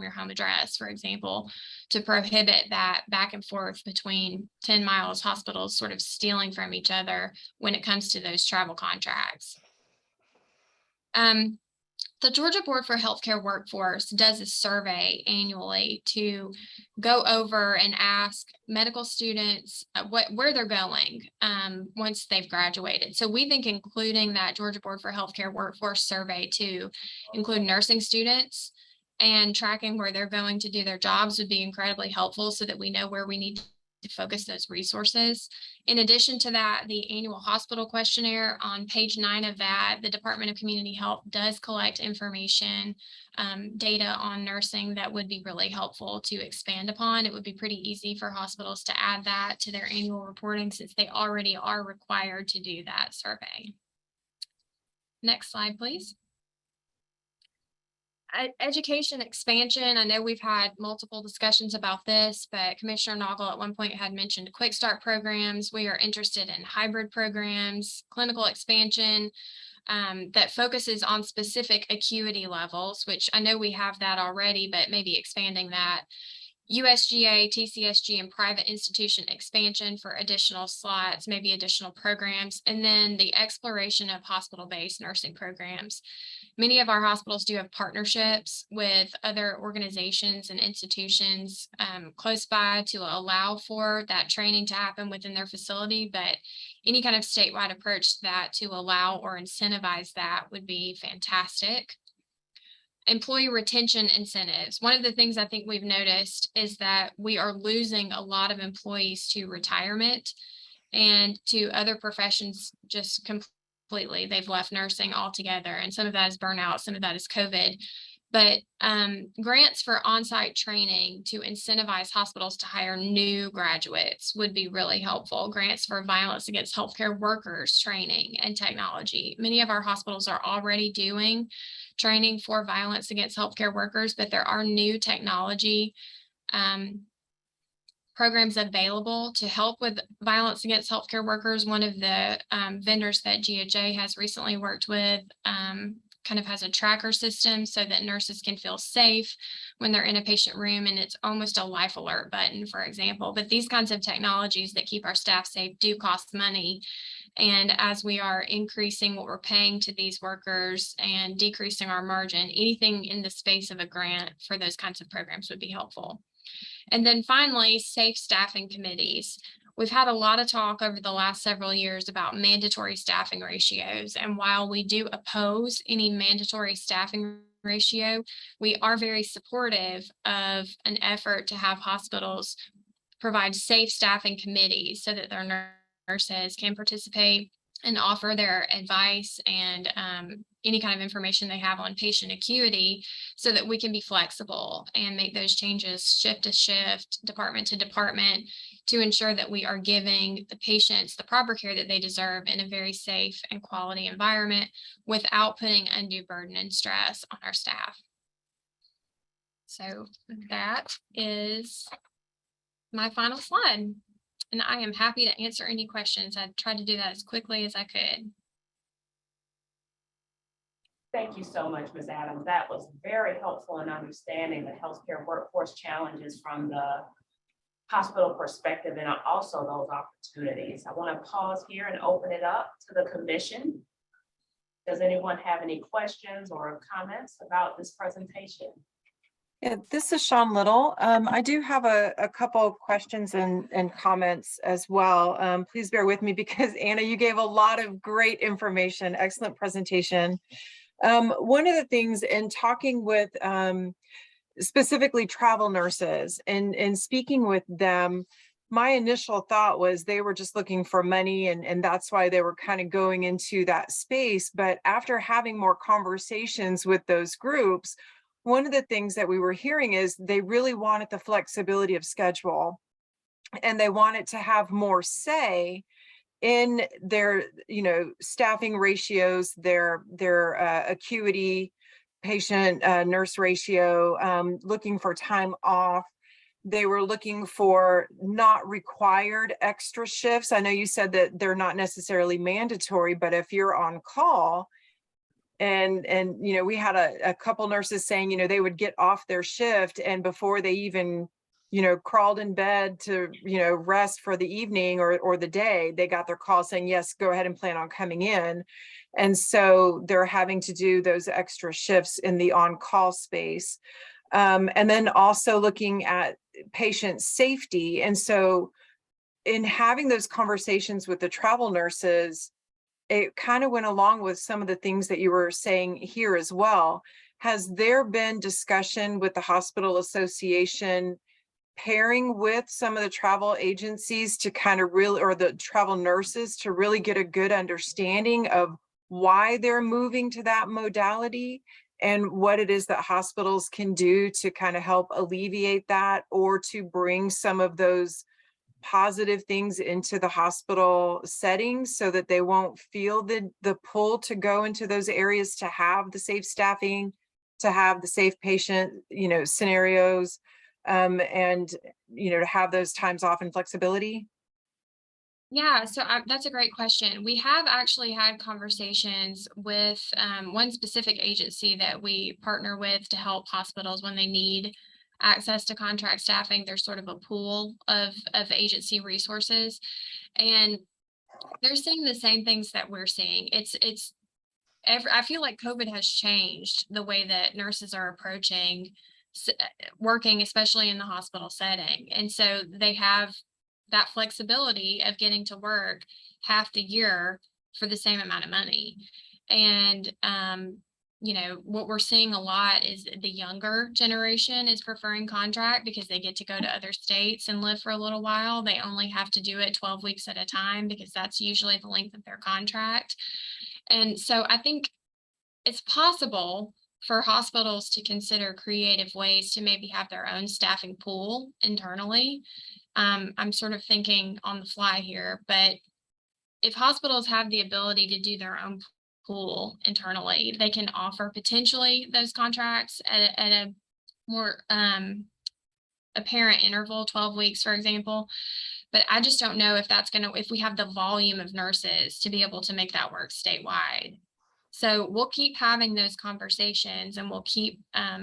your home address, for example, to prohibit that back and forth between 10 miles, hospitals sort of stealing from each other when it comes to those travel contracts. The Georgia Board for Healthcare Workforce does a survey annually to go over and ask medical students where they're going once they've graduated. So we think including that Georgia Board for Healthcare Workforce survey to include nursing students and tracking where they're going to do their jobs would be incredibly helpful so that we know where we need to focus those resources. In addition to that, the annual hospital questionnaire, on page 9 of that, the Department of Community Health does collect information, data on nursing that would be really helpful to expand upon. It would be pretty easy for hospitals to add that to their annual reporting since they already are required to do that survey. Next slide, please. Education expansion. I know we've had multiple discussions about this, but Commissioner Noggle at one point had mentioned quick start programs. We are interested in hybrid programs, clinical expansion that focuses on specific acuity levels, which I know we have that already, but maybe expanding that. USGA, TCSG, and private institution expansion for additional slots, maybe additional programs, and then the exploration of hospital-based nursing programs. Many of our hospitals do have partnerships with other organizations and institutions close by to allow for that training to happen within their facility, but any kind of statewide approach that to allow or incentivize that would be fantastic. Employee retention incentives. One of the things I think we've noticed is that we are losing a lot of employees to retirement and to other professions just completely. They've left nursing altogether, and some of that is burnout, some of that is COVID. But grants for on-site training to incentivize hospitals to hire new graduates would be really helpful. Grants for violence against healthcare workers training and technology. Many of our hospitals are already doing training for violence against healthcare workers, but there are new technology programs available to help with violence against healthcare workers. One of the vendors that GOJ has recently worked with kind of has a tracker system so that nurses can feel safe when they're in a patient room, and it's almost a life alert button, for example. But these kinds of technologies that keep our staff safe do cost money. And as we are increasing what we're paying to these workers and decreasing our margin, anything in the space of a grant for those kinds of programs would be helpful. And then finally, safe staffing committees. We've had a lot of talk over the last several years about mandatory staffing ratios. And while we do oppose any mandatory staffing ratio, we are very supportive of an effort to have hospitals provide safe staffing committees so that their nurses can participate and offer their advice and any kind of information they have on patient acuity, so that we can be flexible and make those changes shift to shift, department to department, to ensure that we are giving the patients the proper care that they deserve in a very safe and quality environment without putting undue burden and stress on our staff. So that is my final slide. And I am happy to answer any questions. I tried to do that as quickly as I could. Thank you so much, Ms. Adams. That was very helpful in understanding the healthcare workforce challenges from the hospital perspective and also those opportunities. I want to pause here and open it up to the commission. Does anyone have any questions or comments about this presentation? Yeah, this is Sean Little. I do have a couple of questions and comments as well. Please bear with me because Anna, you gave a lot of great information, excellent presentation. One of the things in talking with specifically travel nurses and speaking with them, my initial thought was they were just looking for money and that's why they were kind of going into that space. But after having more conversations with those groups, one of the things that we were hearing is they really wanted the flexibility of schedule and they wanted to have more say in their, staffing ratios, their acuity, patient nurse ratio, looking for time off. They were looking for not required extra shifts. I know you said that they're not necessarily mandatory, but if you're on call, and we had a couple nurses saying, they would get off their shift and before they even, crawled in bed to, rest for the evening or the day, they got their call saying, yes, go ahead and plan on coming in. And so they're having to do those extra shifts in the on-call space. And then also looking at patient safety. And so in having those conversations with the travel nurses, it kind of went along with some of the things that you were saying here as well. Has there been discussion with the hospital association pairing with some of the travel agencies to kind of really, or the travel nurses to really get a good understanding of why they're moving to that modality and what it is that hospitals can do to kind of help alleviate that or to bring some of those positive things into the hospital settings so that they won't feel the pull to go into those areas to have the safe staffing, to have the safe patient, scenarios, and, to have those times off and flexibility? Yeah, so that's a great question. We have actually had conversations with one specific agency that we partner with to help hospitals when they need access to contract staffing. There's sort of a pool of agency resources, and they're seeing the same things that we're seeing. I feel like COVID has changed the way that nurses are approaching working, especially in the hospital setting. And so they have that flexibility of getting to work half the year for the same amount of money. And what we're seeing a lot is the younger generation is preferring contract because they get to go to other states and live for a little while. They only have to do it 12 weeks at a time because that's usually the length of their contract. And so I think it's possible for hospitals to consider creative ways to maybe have their own staffing pool internally. I'm sort of thinking on the fly here, but if hospitals have the ability to do their own pool internally, they can offer potentially those contracts at a more apparent interval, 12 weeks, for example. But I just don't know if if we have the volume of nurses to be able to make that work statewide. So we'll keep having those conversations and we'll keep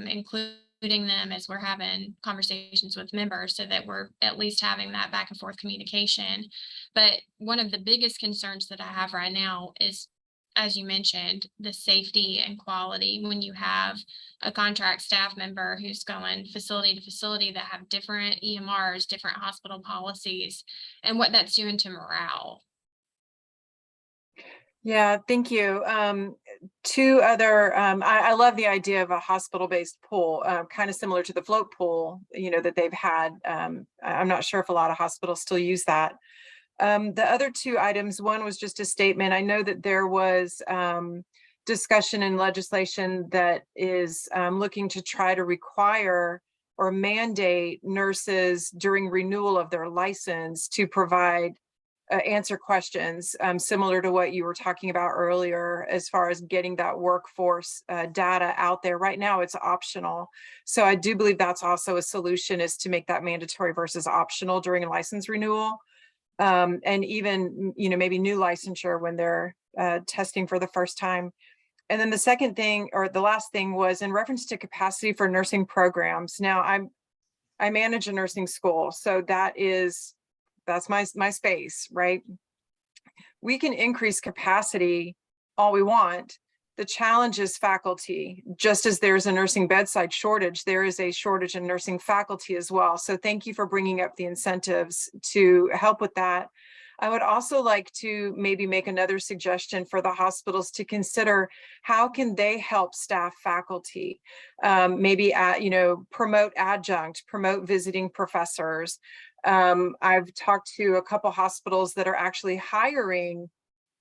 including them as we're having conversations with members so that we're at least having that back and forth communication. But one of the biggest concerns that I have right now is as you mentioned, the safety and quality when you have a contract staff member who's going facility to facility that have different EMRs, different hospital policies, and what that's doing to morale. Yeah, thank you. Two other, I love the idea of a hospital-based pool, kind of similar to the float pool, that they've had. I'm not sure if a lot of hospitals still use that. The other two items, one was just a statement. I know that there was discussion in legislation that is looking to try to require or mandate nurses during renewal of their license to provide answer questions similar to what you were talking about earlier as far as getting that workforce data out there. Right now it's optional. So I do believe that's also a solution, is to make that mandatory versus optional during license renewal. And even, maybe new licensure when they're testing for the first time. And then the second thing, or the last thing, was in reference to capacity for nursing programs. Now I manage a nursing school, so that's my space, right? We can increase capacity all we want. The challenge is faculty. Just as there's a nursing bedside shortage, there is a shortage in nursing faculty as well. So thank you for bringing up the incentives to help with that. I would also like to maybe make another suggestion for the hospitals to consider how can they help staff faculty, maybe promote adjunct, promote visiting professors. I've talked to a couple hospitals that are actually hiring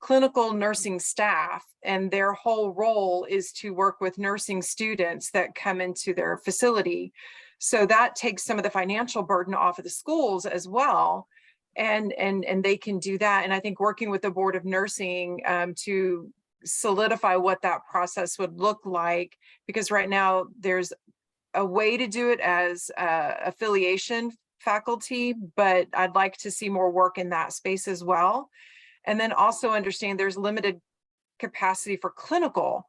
clinical nursing staff, and their whole role is to work with nursing students that come into their facility. So that takes some of the financial burden off of the schools as well. And they can do that. And I think working with the Board of Nursing to solidify what that process would look like, because right now there's a way to do it as affiliation faculty, but I'd like to see more work in that space as well. And then also understand there's limited capacity for clinical.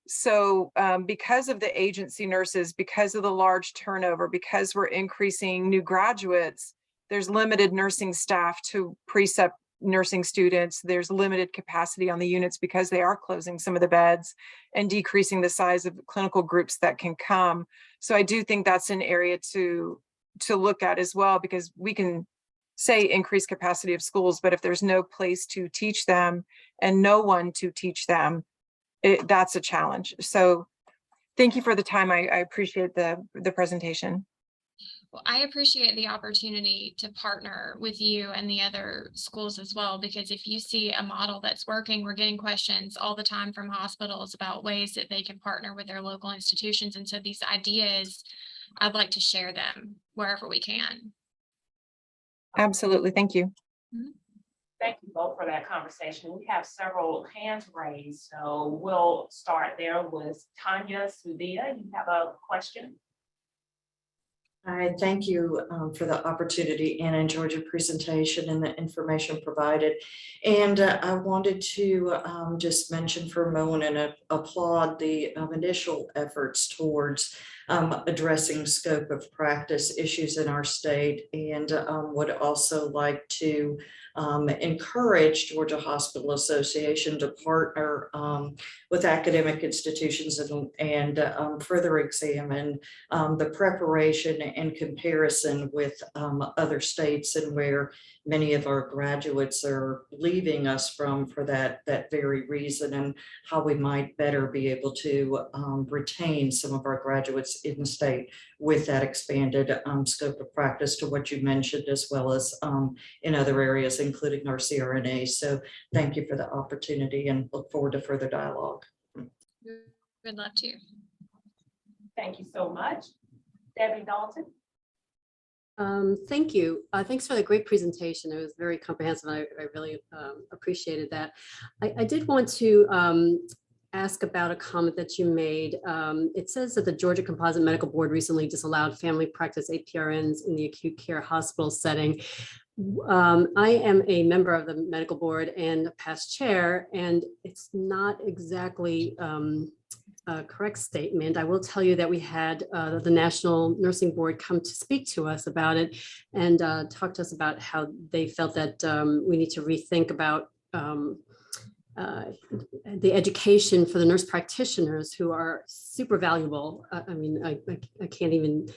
So because of the agency nurses, because of the large turnover, because we're increasing new graduates, there's limited nursing staff to precept nursing students. There's limited capacity on the units because they are closing some of the beds and decreasing the size of clinical groups that can come. So I do think that's an area to look at as well, because we can say increase capacity of schools, but if there's no place to teach them and no one to teach them, that's a challenge. So thank you for the time. I appreciate the presentation. Well, I appreciate the opportunity to partner with you and the other schools as well, because if you see a model that's working, we're getting questions all the time from hospitals about ways that they can partner with their local institutions. And so these ideas, I'd like to share them wherever we can. Absolutely. Thank you. Thank you both for that conversation. We have several hands raised, so we'll start there with Tanya Sudhia. You have a question? I thank you for the opportunity, and enjoyed your presentation and the information provided. And I wanted to just mention for a moment and applaud the initial efforts towards addressing scope of practice issues in our state, and would also like to encourage Georgia Hospital Association to partner with academic institutions and further examine the preparation and comparison with other states, and where many of our graduates are leaving us from for that very reason, and how we might better be able to retain some of our graduates in the state with that expanded scope of practice to what you mentioned, as well as in other areas, including our CRNA. So thank you for the opportunity, and look forward to further dialogue. Would love to. Thank you so much. Debbie Dalton. Thank you. Thanks for the great presentation. It was very comprehensive. I really appreciated that. I did want to ask about a comment that you made. It says that the Georgia Composite Medical Board recently disallowed family practice APRNs in the acute care hospital setting. I am a member of the medical board and a past chair, and it's not exactly a correct statement. I will tell you that we had the National Nursing Board come to speak to us about it, and talk to us about how they felt that we need to rethink about the education for the nurse practitioners who are super valuable. I mean, I can't even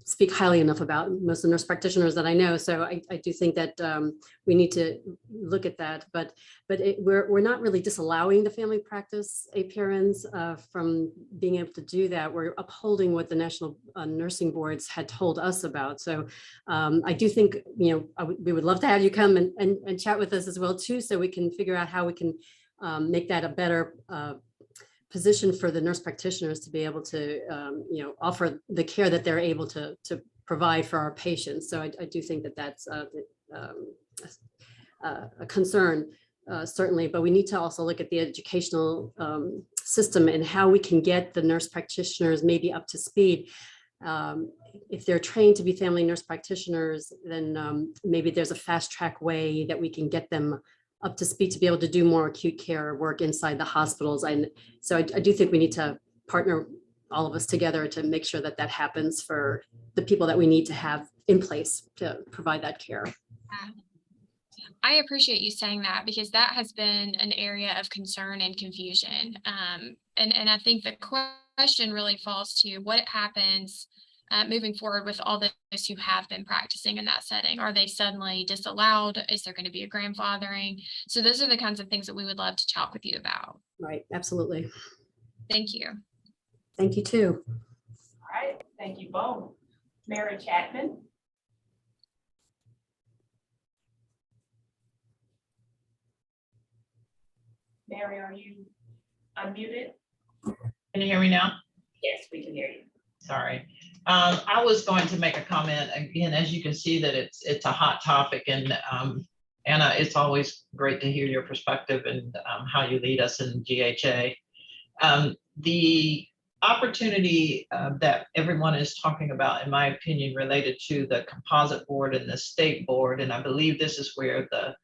speak highly enough about most of the nurse practitioners that I know. So I do think that we need to look at that, but we're not really disallowing the family practice APRNs from being able to do that. We're upholding what the National Nursing Boards had told us about. So I do think, we would love to have you come and chat with us as well too, so we can figure out how we can make that a better position for the nurse practitioners to be able to, offer the care that they're able to provide for our patients. So I do think that that's a concern, certainly, but we need to also look at the educational system and how we can get the nurse practitioners maybe up to speed. If they're trained to be family nurse practitioners, then maybe there's a fast track way that we can get them up to speed to be able to do more acute care work inside the hospitals. And so I do think we need to partner all of us together to make sure that that happens for the people that we need to have in place to provide that care. I appreciate you saying that, because that has been an area of concern and confusion. And I think the question really falls to what happens moving forward with all those who have been practicing in that setting. Are they suddenly disallowed? Is there going to be a grandfathering? So those are the kinds of things that we would love to talk with you about. Right, absolutely. Thank you. Thank you too. All right, thank you both. Mary Chapman. Mary, are you unmuted? Can you hear me now? Yes, we can hear you. Sorry. I was going to make a comment again. As you can see that it's a hot topic, and Anna, it's always great to hear your perspective and how you lead us in GHA. The opportunity that everyone is talking about, in my opinion, related to the composite board and the state board, and I believe this is where the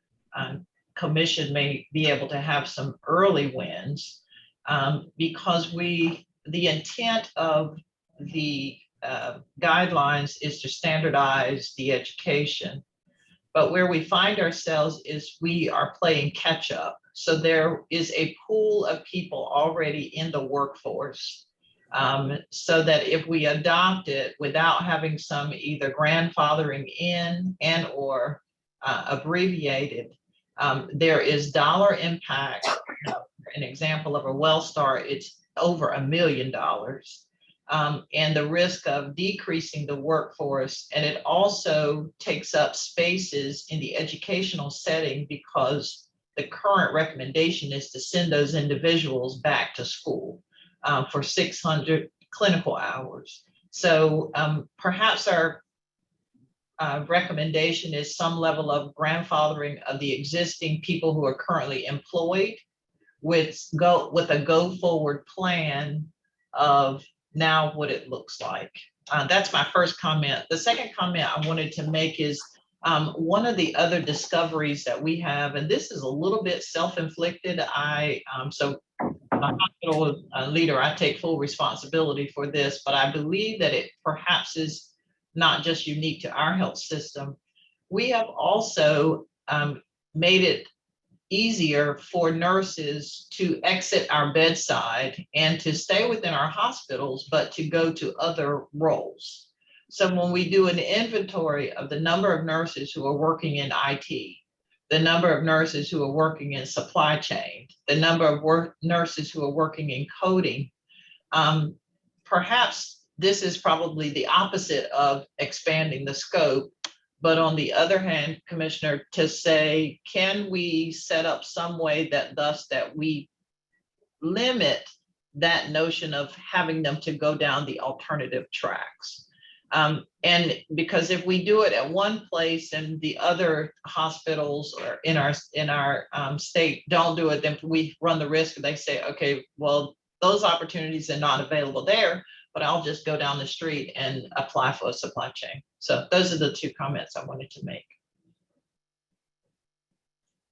commission may be able to have some early wins, because the intent of the guidelines is to standardize the education, but where we find ourselves is we are playing catch up. So there is a pool of people already in the workforce, so that if we adopt it without having some either grandfathering in and or abbreviated, there is dollar impact. An example of a WellStar, it's over $1 million. And the risk of decreasing the workforce. And it also takes up spaces in the educational setting, because the current recommendation is to send those individuals back to school for 600 clinical hours. So perhaps our recommendation is some level of grandfathering of the existing people who are currently employed with a go forward plan of now what it looks like. That's my first comment. The second comment I wanted to make is one of the other discoveries that we have, and this is a little bit self-inflicted. So I'm a hospital leader, I take full responsibility for this, but I believe that it perhaps is not just unique to our health system. We have also made it easier for nurses to exit our bedside and to stay within our hospitals, but to go to other roles. So when we do an inventory of the number of nurses who are working in IT, the number of nurses who are working in supply chain, the number of nurses who are working in coding, perhaps this is probably the opposite of expanding the scope. But on the other hand, Commissioner, to say, can we set up some way that we limit that notion of having them to go down the alternative tracks? And because if we do it at one place and the other hospitals or in our state don't do it, then we run the risk. They say, okay, well, those opportunities are not available there, but I'll just go down the street and apply for a supply chain. So those are the two comments I wanted to make.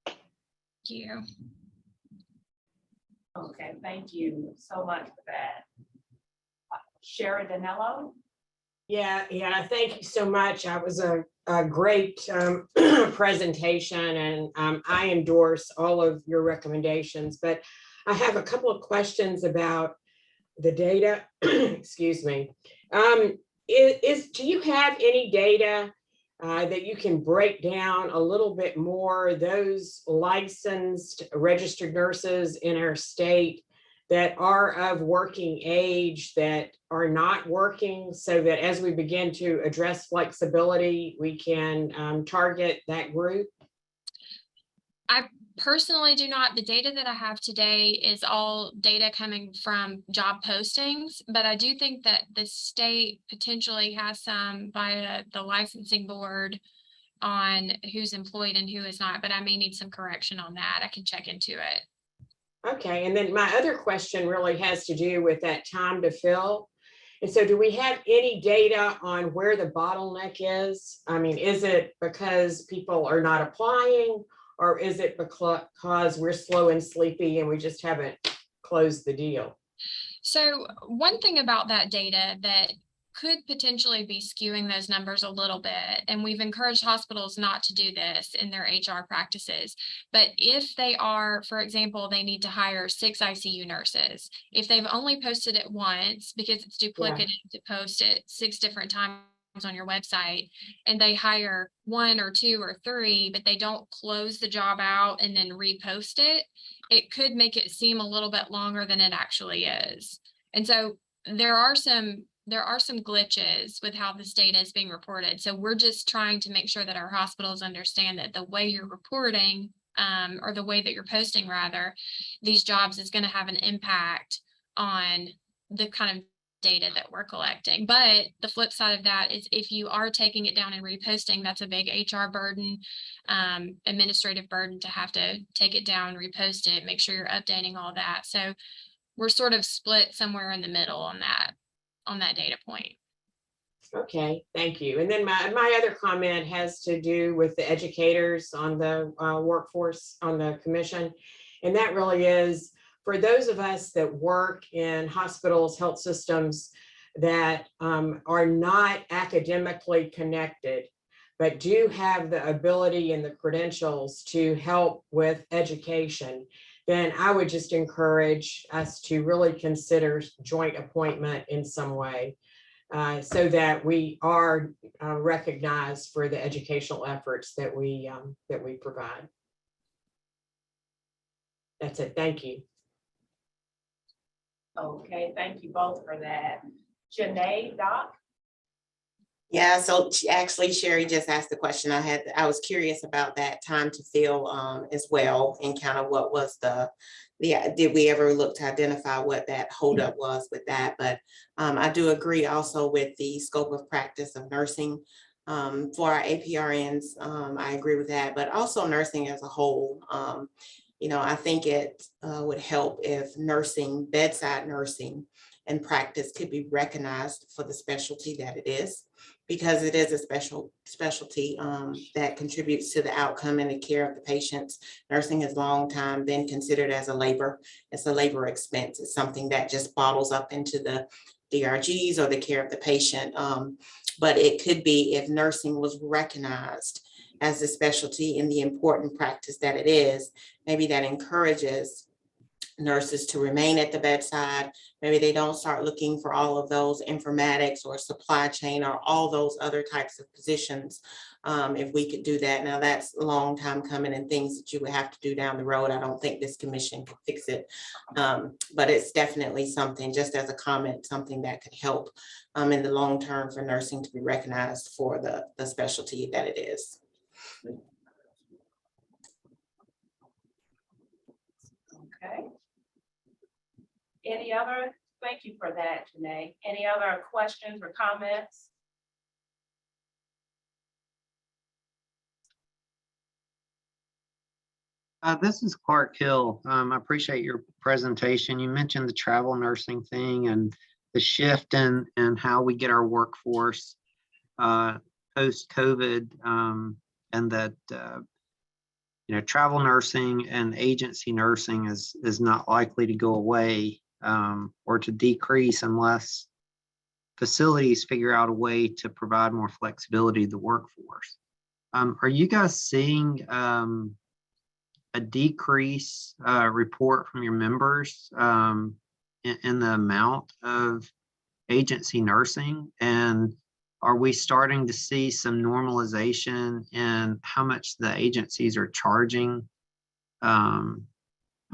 Thank you. Okay, thank you so much for that. Sherry Danello, Yeah, thank you so much. That was a great presentation, and I endorse all of your recommendations, but I have a couple of questions about the data. Excuse me. Do you have any data that you can break down a little bit more, those licensed registered nurses in our state that are of working age that are not working, so that as we begin to address flexibility, we can target that group? I personally do not. The data that I have today is all data coming from job postings, but I do think that the state potentially has some via the licensing board on who's employed and who is not, but I may need some correction on that. I can check into it. Okay, and then my other question really has to do with that time to fill. And so do we have any data on where the bottleneck is? I mean, is it because people are not applying, or is it because we're slow and sleepy and we just haven't closed the deal? So one thing about that data that could potentially be skewing those numbers a little bit, and we've encouraged hospitals not to do this in their HR practices, but if they are, for example, they need to hire 6 ICU nurses, if they've only posted it once, because it's duplicated to post it 6 different times on your website, and they hire 1 or 2 or 3, but they don't close the job out and then repost it, it could make it seem a little bit longer than it actually is. And so there are some glitches with how this data is being reported. So we're just trying to make sure that our hospitals understand that the way you're reporting, or the way that you're posting rather, these jobs is going to have an impact on the kind of data that we're collecting. But the flip side of that is if you are taking it down and reposting, that's a big HR burden, administrative burden to have to take it down, repost it, make sure you're updating all that. So we're sort of split somewhere in the middle on that data point. Okay, thank you. And then my other comment has to do with the educators on the workforce on the commission. And that really is for those of us that work in hospitals, health systems that are not academically connected, but do have the ability and the credentials to help with education, then I would just encourage us to really consider joint appointment in some way, so that we are recognized for the educational efforts that we provide. That's it. Thank you. Okay, thank you both for that. Janae, Doc? Yeah, so actually Sherry just asked the question. I was curious about that time to fill as well, and kind of what was did we ever look to identify what that holdup was with that? But I do agree also with the scope of practice of nursing for our APRNs. I agree with that, but also nursing as a whole. I think it would help if nursing, bedside nursing and practice could be recognized for the specialty that it is, because it is a specialty that contributes to the outcome and the care of the patients. Nursing has long time been considered as a labor. It's a labor expense. It's something that just bottles up into the DRGs or the care of the patient. But it could be if nursing was recognized as a specialty in the important practice that it is, maybe that encourages nurses to remain at the bedside. Maybe they don't start looking for all of those informatics or supply chain or all those other types of positions. If we could do that. Now that's a long time coming and things that you would have to do down the road. I don't think this commission could fix it. But it's definitely something, just as a comment, something that could help in the long term for nursing to be recognized for the specialty that it is. Okay. Any other, thank you for that, Janae. Any other questions or comments? This is Clark Hill. I appreciate your presentation. You mentioned the travel nursing thing and the shift in how we get our workforce post-COVID, and that travel nursing and agency nursing is not likely to go away or to decrease unless facilities figure out a way to provide more flexibility to the workforce. Are you guys seeing a decrease report from your members in the amount of agency nursing? And are we starting to see some normalization in how much the agencies are charging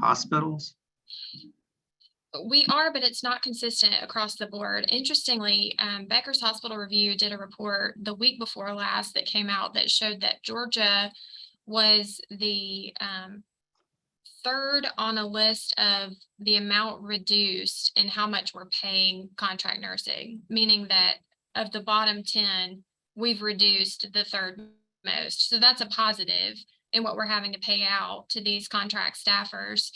hospitals? We are, but it's not consistent across the board. Interestingly, Becker's Hospital Review did a report the week before last that came out that showed that Georgia was the third on a list of the amount reduced in how much we're paying contract nursing, meaning that of the bottom 10, we've reduced the third most. So that's a positive in what we're having to pay out to these contract staffers.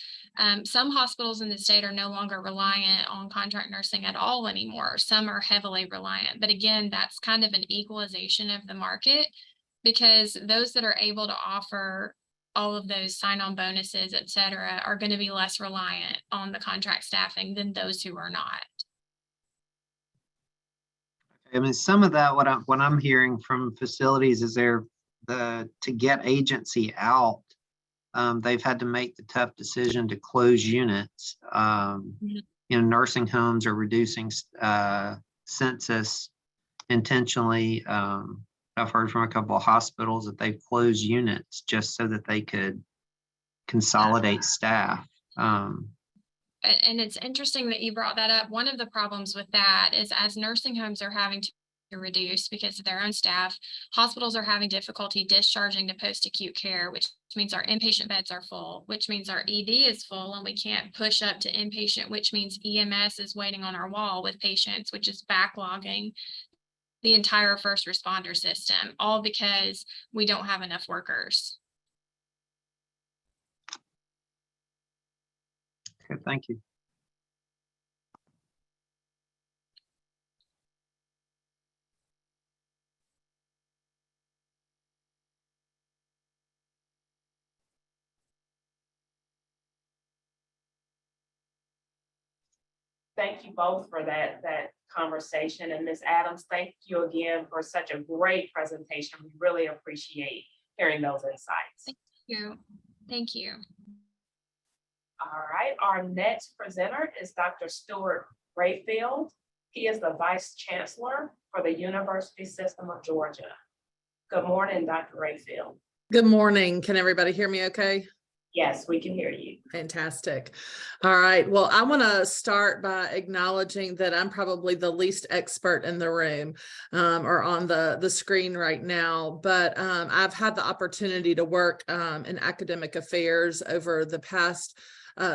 Some hospitals in the state are no longer reliant on contract nursing at all anymore. Some are heavily reliant, but again, that's kind of an equalization of the market, because those that are able to offer all of those sign-on bonuses, et cetera, are going to be less reliant on the contract staffing than those who are not. I mean, some of that, what I'm hearing from facilities is to get agency out, they've had to make the tough decision to close units. Nursing homes are reducing census intentionally. I've heard from a couple of hospitals that they've closed units just so that they could consolidate staff. And it's interesting that you brought that up. One of the problems with that is as nursing homes are having to reduce because of their own staff, hospitals are having difficulty discharging to post-acute care, which means our inpatient beds are full, which means our ED is full and we can't push up to inpatient, which means EMS is waiting on our wall with patients, which is backlogging the entire first responder system, all because we don't have enough workers. Okay, thank you. Thank you both for that conversation. And Ms. Adams, thank you again for such a great presentation. We really appreciate hearing those insights. Thank you. Thank you. All right, our next presenter is Dr. Stewart Rayfield. He is the Vice Chancellor for the University System of Georgia. Good morning, Dr. Rayfield. Good morning. Can everybody hear me okay? Yes, we can hear you. Fantastic. All right. Well, I want to start by acknowledging that I'm probably the least expert in the room or on the screen right now, but I've had the opportunity to work in academic affairs over the past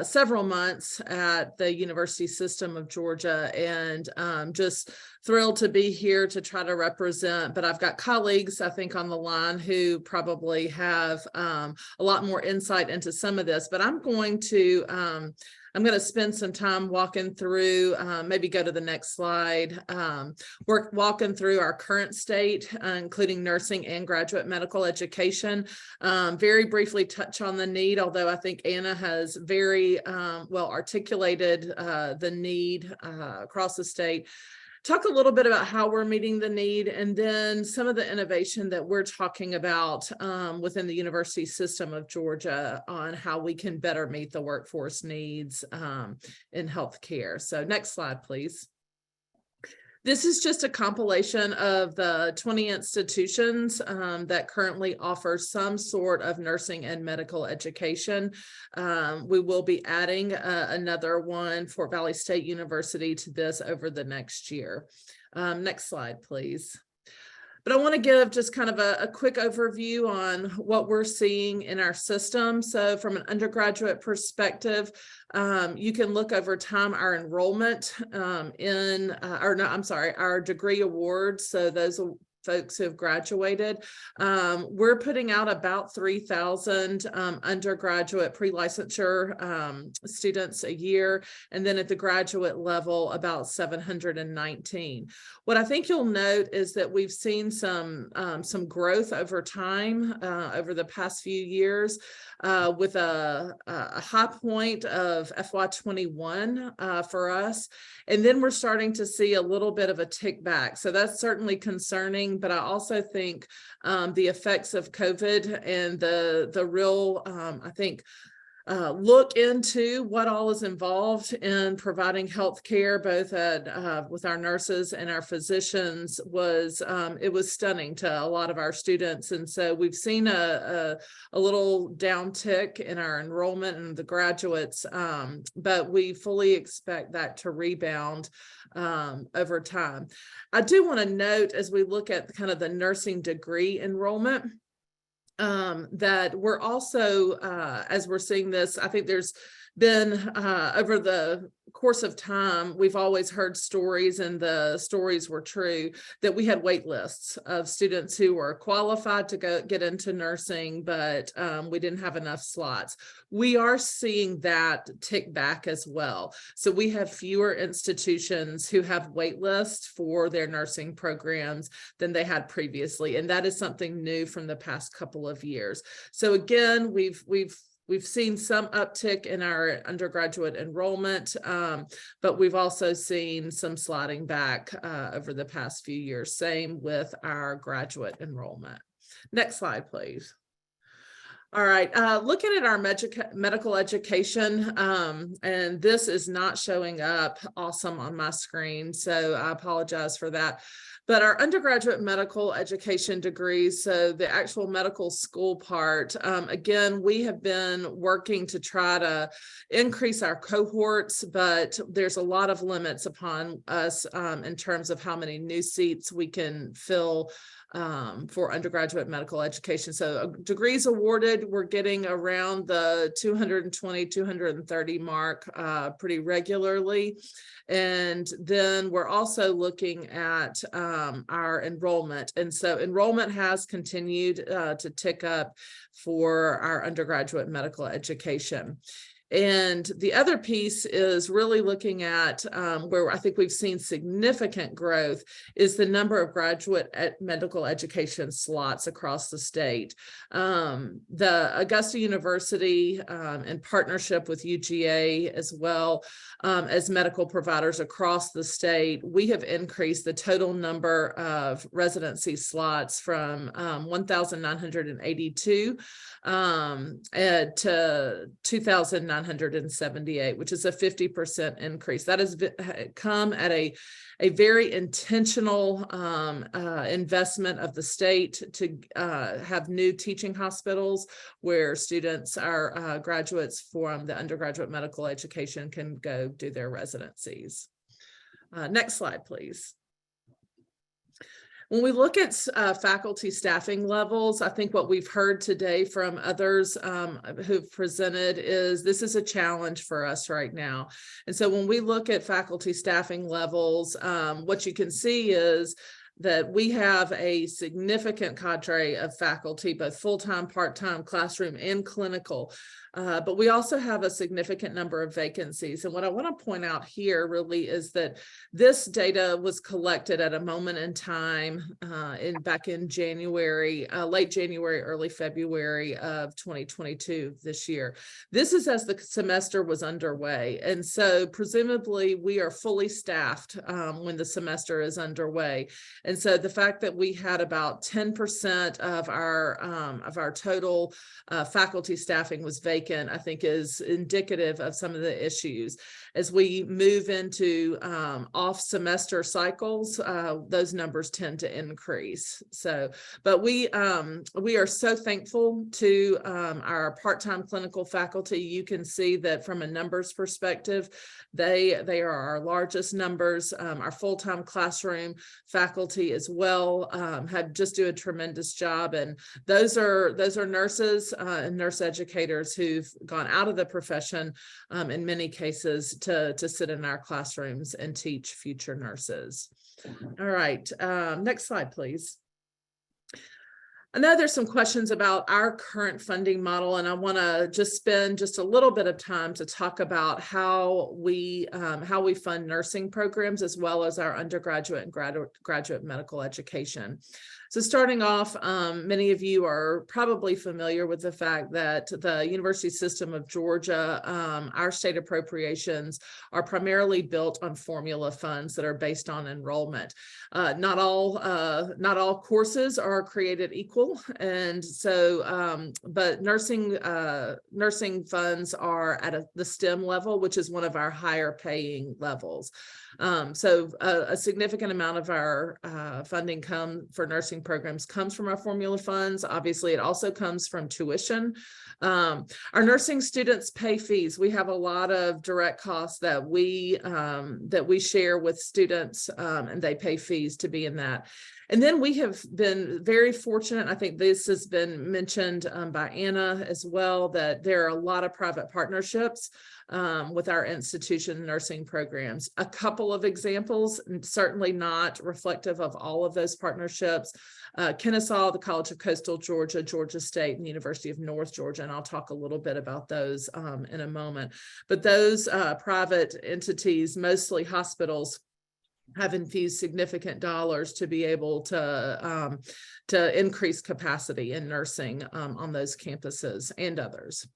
several months at the University System of Georgia, and just thrilled to be here to try to represent. But I've got colleagues, I think, on the line who probably have a lot more insight into some of this. But I'm going to spend some time walking through, maybe go to the next slide, walking through our current state, including nursing and graduate medical education. Very briefly touch on the need, although I think Anna has very well articulated the need across the state. Talk a little bit about how we're meeting the need, and then some of the innovation that we're talking about within the University System of Georgia on how we can better meet the workforce needs in healthcare. So next slide, please. This is just a compilation of the 20 institutions that currently offer some sort of nursing and medical education. We will be adding another one, Fort Valley State University, to this over the next year. Next slide, please. But I want to give just kind of a quick overview on what we're seeing in our system. So from an undergraduate perspective, you can look over time our enrollment our degree awards. So those folks who have graduated. We're putting out about 3,000 undergraduate pre-licensure students a year, and then at the graduate level, about 719. What I think you'll note is that we've seen some growth over time, over the past few years, with a high point of FY21 for us. And then we're starting to see a little bit of a tick back. So that's certainly concerning, but I also think the effects of COVID and the real, I think, look into what all is involved in providing health care, both at with our nurses and our physicians, was it was stunning to a lot of our students. And so we've seen a little downtick in our enrollment and the graduates, but we fully expect that to rebound over time. I do want to note, as we look at kind of the nursing degree enrollment, that we're also, as we're seeing this, I think there's been over the course of time, we've always heard stories, and the stories were true, that we had wait lists of students who were qualified to get into nursing, but we didn't have enough slots. We are seeing that tick back as well. So we have fewer institutions who have wait lists for their nursing programs than they had previously. And that is something new from the past couple of years. So again, we've seen some uptick in our undergraduate enrollment, but we've also seen some sliding back over the past few years. Same with our graduate enrollment. Next slide, please. All right, looking at our medical education, and this is not showing up awesome on my screen, so I apologize for that. But our undergraduate medical education degrees, so the actual medical school part, again, we have been working to try to increase our cohorts, but there's a lot of limits upon us in terms of how many new seats we can fill for undergraduate medical education. So degrees awarded, we're getting around the 220, 230 mark pretty regularly. And then we're also looking at our enrollment. And so enrollment has continued to tick up for our undergraduate medical education. And the other piece is really looking at where I think we've seen significant growth is the number of graduate medical education slots across the state. The Augusta University, in partnership with UGA, as well as medical providers across the state, we have increased the total number of residency slots from 1,982 to 2,978, which is a 50% increase. That has come at a very intentional investment of the state to have new teaching hospitals where students, our graduates from the undergraduate medical education, can go do their residencies. Next slide, please. When we look at faculty staffing levels, I think what we've heard today from others who've presented is this is a challenge for us right now. And so when we look at faculty staffing levels, what you can see is that we have a significant cadre of faculty, both full-time, part-time, classroom, and clinical. But we also have a significant number of vacancies. And what I want to point out here really is that this data was collected at a moment in time back in January, late January, early February of 2022 this year. This is as the semester was underway. And so presumably we are fully staffed when the semester is underway. And so the fact that we had about 10% of our total faculty staffing was vacant, I think is indicative of some of the issues. As we move into off semester cycles, those numbers tend to increase. So, but we are so thankful to our part-time clinical faculty. You can see that from a numbers perspective, they are our largest numbers. Our full-time classroom faculty as well have just do a tremendous job. And those are nurses and nurse educators who've gone out of the profession in many cases to sit in our classrooms and teach future nurses. All right, next slide, please. I know there's some questions about our current funding model, and I want to just spend just a little bit of time to talk about how we fund nursing programs as well as our undergraduate and graduate medical education. So starting off, many of you are probably familiar with the fact that the University System of Georgia, our state appropriations are primarily built on formula funds that are based on enrollment. Not all courses are created equal, and so but nursing funds are at the STEM level, which is one of our higher paying levels. So a significant amount of our funding for nursing programs comes from our formula funds. Obviously, it also comes from tuition. Our nursing students pay fees. We have a lot of direct costs that we share with students, and they pay fees to be in that. And then we have been very fortunate. I think this has been mentioned by Anna as well, that there are a lot of private partnerships with our institution nursing programs. A couple of examples, and certainly not reflective of all of those partnerships. Kennesaw, the College of Coastal Georgia, Georgia State, and the University of North Georgia, and I'll talk a little bit about those in a moment. But those private entities, mostly hospitals, have infused significant dollars to be able to increase capacity in nursing on those campuses and others.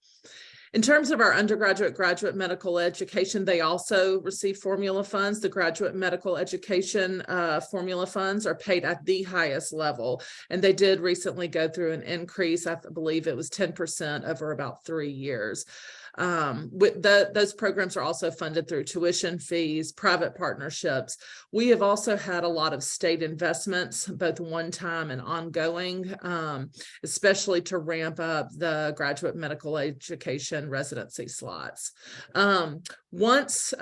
In terms of our undergraduate, graduate medical education, they also receive formula funds. The graduate medical education formula funds are paid at the highest level, and they did recently go through an increase. I believe it was 10% over about 3 years. Those programs are also funded through tuition fees, private partnerships. We have also had a lot of state investments, both one-time and ongoing, especially to ramp up the graduate medical education residency slots. Once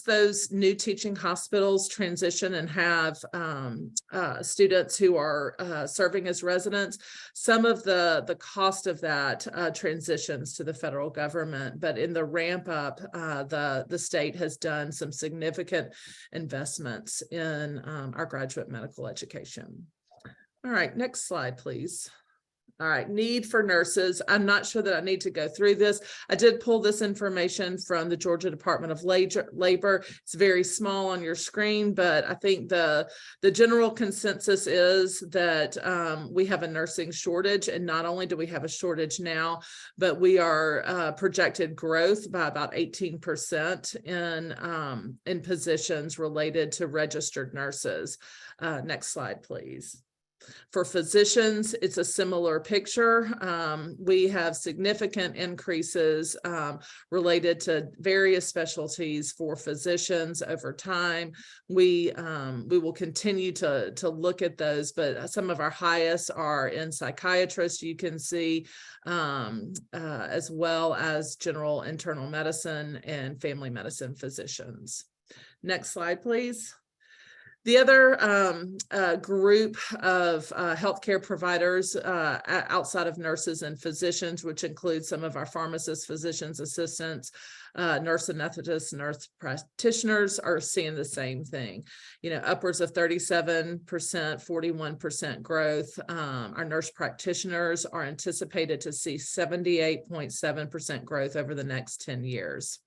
those new teaching hospitals transition and have students who are serving as residents, some of the cost of that transitions to the federal government, but in the ramp up, the state has done some significant investments in our graduate medical education. All right, next slide, please. All right, need for nurses. I'm not sure that I need to go through this. I did pull this information from the Georgia Department of Labor. It's very small on your screen, but I think the general consensus is that we have a nursing shortage, and not only do we have a shortage now, but we are projected growth by about 18% in positions related to registered nurses. Next slide, please. For physicians, it's a similar picture. We have significant increases related to various specialties for physicians over time. We will continue to look at those, but some of our highest are in psychiatrists, you can see, as well as general internal medicine and family medicine physicians. Next slide, please. The other group of healthcare providers outside of nurses and physicians, which includes some of our pharmacists, physicians, assistants, nurse anesthetists, nurse practitioners, are seeing the same thing. You know, upwards of 37%, 41% growth. Our nurse practitioners are anticipated to see 78.7% growth over the next 10 years.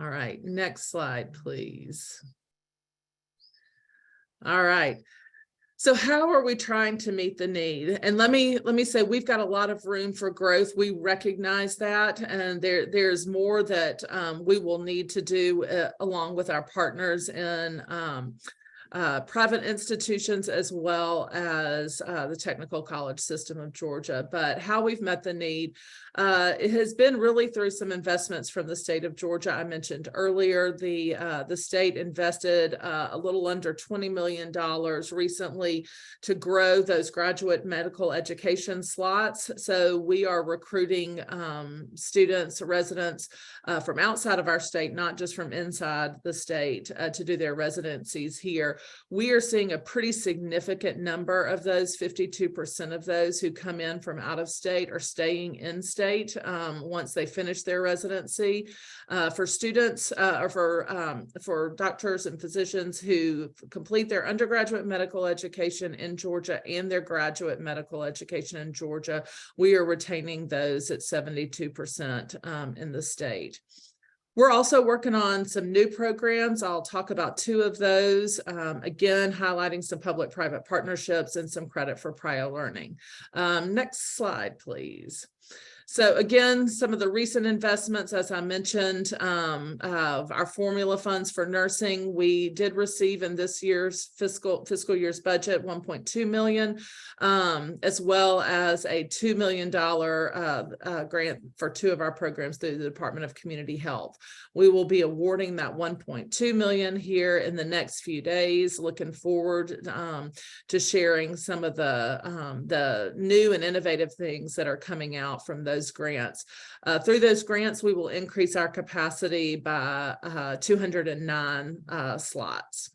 All right, next slide, please. All right. So how are we trying to meet the need? And let me say, we've got a lot of room for growth. We recognize that, and there's more that we will need to do along with our partners in private institutions as well as the Technical College System of Georgia. But how we've met the need, it has been really through some investments from the state of Georgia. I mentioned earlier, the state invested a little under $20 million recently to grow those graduate medical education slots. So we are recruiting students, residents from outside of our state, not just from inside the state, to do their residencies here. we are seeing a pretty significant number of those, 52% of those who come in from out of state are staying in state once they finish their residency. For students or for doctors and physicians who complete their undergraduate medical education in Georgia and their graduate medical education in Georgia, we are retaining those at 72% in the state. We're also working on some new programs. I'll talk about two of those, again, highlighting some public-private partnerships and some credit for prior learning. Next slide, please. So again, some of the recent investments, as I mentioned, of our formula funds for nursing, we did receive in this year's fiscal year's budget, 1.2 million, as well as a $2 million grant for two of our programs through the Department of Community Health. We will be awarding that 1.2 million here in the next few days. Looking forward to sharing some of the new and innovative things that are coming out from those grants. Through those grants, we will increase our capacity by 209 slots.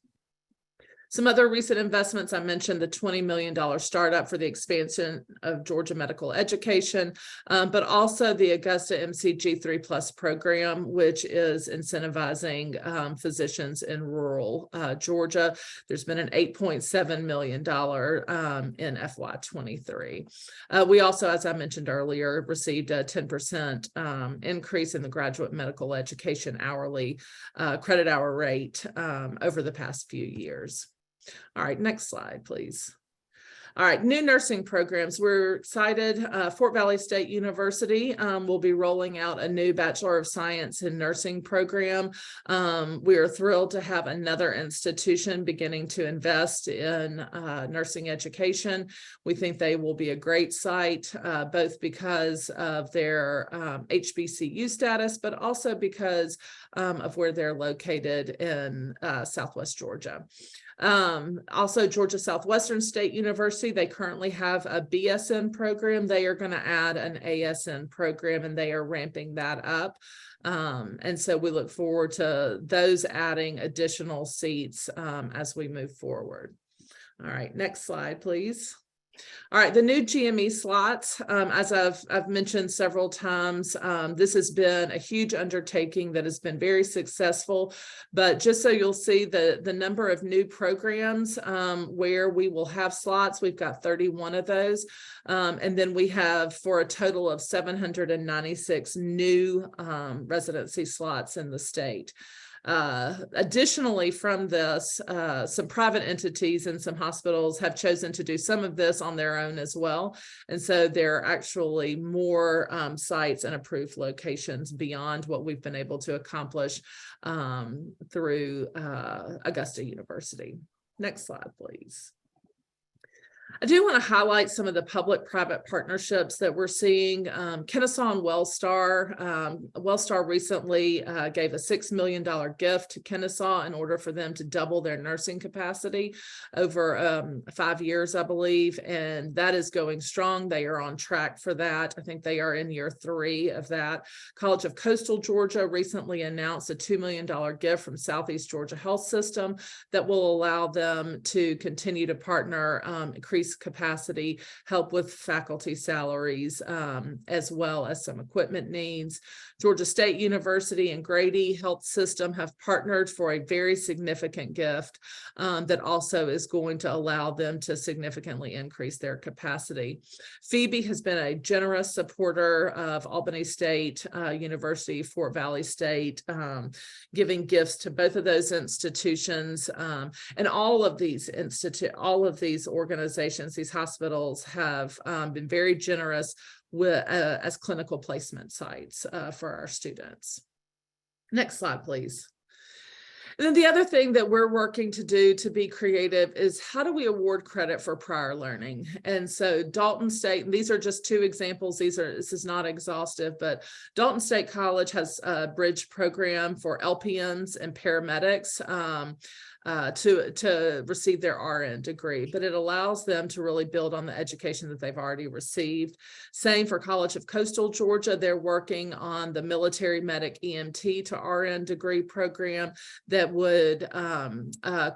Some other recent investments, I mentioned the $20 million startup for the expansion of Georgia medical education, but also the Augusta MCG 3+ program, which is incentivizing physicians in rural Georgia. There's been an $8.7 million in FY23. We also, as I mentioned earlier, received a 10% increase in the graduate medical education hourly credit hour rate over the past few years. All right, next slide, please. All right, new nursing programs. We're excited. Fort Valley State University will be rolling out a new Bachelor of Science in Nursing program. We are thrilled to have another institution beginning to invest in nursing education. We think they will be a great site, both because of their HBCU status, but also because of where they're located in Southwest Georgia. Also, Georgia Southwestern State University, they currently have a BSN program. They are going to add an ASN program, and they are ramping that up. And so we look forward to those adding additional seats as we move forward. All right, next slide, please. All right, the new Gme Slots, as I've mentioned several times, this has been a huge undertaking that has been very successful. But just so you'll see the number of new programs where we will have slots, we've got 31 of those. And then we have for a total of 796 new residency slots in the state. Additionally, from this, some private entities and some hospitals have chosen to do some of this on their own as well. And so there are actually more sites and approved locations beyond what we've been able to accomplish through Augusta University. Next slide, please. I do want to highlight some of the public-private partnerships that we're seeing. Kennesaw and Wellstar. Wellstar recently gave a $6 million gift to Kennesaw in order for them to double their nursing capacity over 5 years, I believe, and that is going strong. They are on track for that. I think they are in year 3 of that. College of Coastal Georgia recently announced a $2 million gift from Southeast Georgia Health System that will allow them to continue to partner, increase capacity, help with faculty salaries, as well as some equipment needs. Georgia State University and Grady Health System have partnered for a very significant gift that also is going to allow them to significantly increase their capacity. Phoebe has been a generous supporter of Albany State University, Fort Valley State, giving gifts to both of those institutions, and all of these organizations, these hospitals have been very generous with as clinical placement sites for our students. Next slide, please. And then the other thing that we're working to do to be creative is how do we award credit for prior learning? And so Dalton State, and these are just 2 examples. This is not exhaustive, but Dalton State College has a bridge program for LPNs and paramedics. to receive their RN degree, but it allows them to really build on the education that they've already received. Same for College of Coastal Georgia. They're working on the military medic EMT to RN degree program that would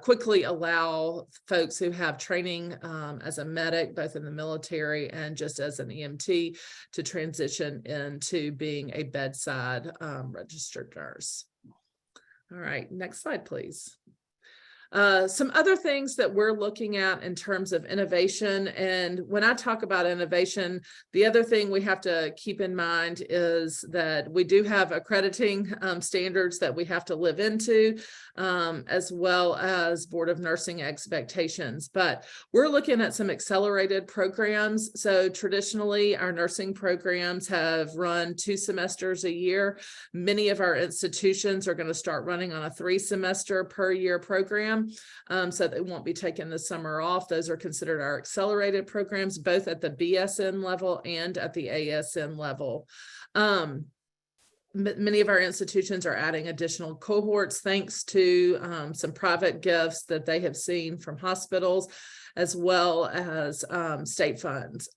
quickly allow folks who have training as a medic, both in the military and just as an EMT, to transition into being a bedside registered nurse. All right, next slide, please. Some other things that we're looking at in terms of innovation. And when I talk about innovation, the other thing we have to keep in mind is that we do have accrediting standards that we have to live into, as well as Board of Nursing expectations. But we're looking at some accelerated programs. So traditionally, our nursing programs have run 2 semesters a year. Many of our institutions are going to start running on a 3-semester per year program. So they won't be taking the summer off. Those are considered our accelerated programs, both at the BSN level and at the ASN level. Many of our institutions are adding additional cohorts thanks to some private gifts that they have seen from hospitals, as well as state funds.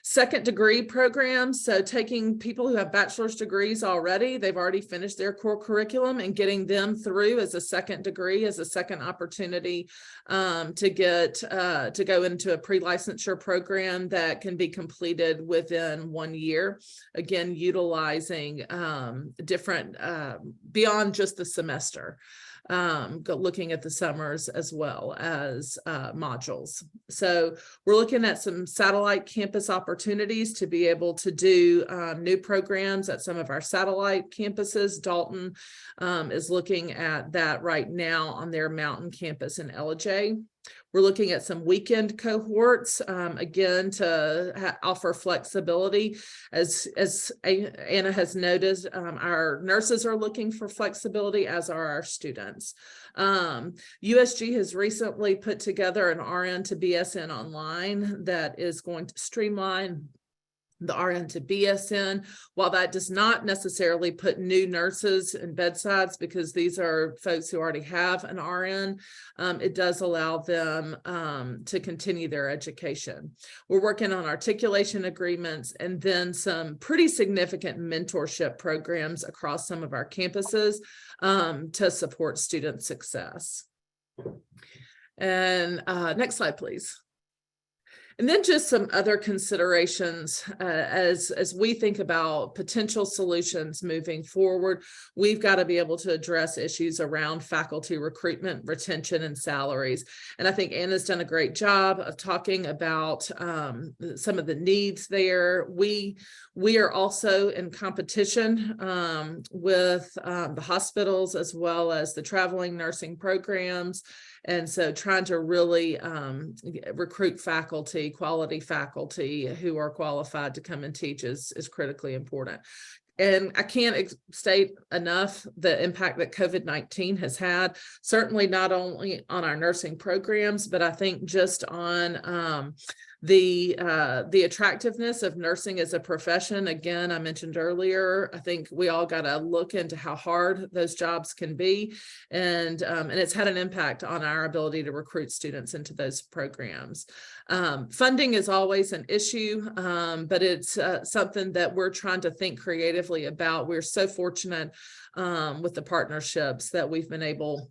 Second degree programs, so taking people who have bachelor's degrees already, they've already finished their core curriculum, and getting them through as a second degree, as a second opportunity to go into a pre-licensure program that can be completed within 1 year. Again, utilizing different beyond just the semester. Looking at the summers as well as modules. So we're looking at some satellite campus opportunities to be able to do new programs at some of our satellite campuses. Dalton is looking at that right now on their mountain campus in LJ. We're looking at some weekend cohorts, again, to offer flexibility. As Anna has noticed, our nurses are looking for flexibility, as are our students. USG has recently put together an RN to BSN online that is going to streamline the RN to BSN. While that does not necessarily put new nurses in bedsides, because these are folks who already have an RN, it does allow them to continue their education. We're working on articulation agreements and then some pretty significant mentorship programs across some of our campuses to support student success. And next slide, please. And then just some other considerations as we think about potential solutions moving forward. We've got to be able to address issues around faculty recruitment, retention, and salaries. And I think Anna's done a great job of talking about some of the needs there. We are also in competition with the hospitals as well as the traveling nursing programs. And so trying to really recruit faculty, quality faculty who are qualified to come and teach is critically important. And I can't state enough the impact that COVID-19 has had, certainly not only on our nursing programs, but I think just on the attractiveness of nursing as a profession. Again, I mentioned earlier, I think we all got to look into how hard those jobs can be. And it's had an impact on our ability to recruit students into those programs. Funding is always an issue, but it's something that we're trying to think creatively about. We're so fortunate with the partnerships that we've been able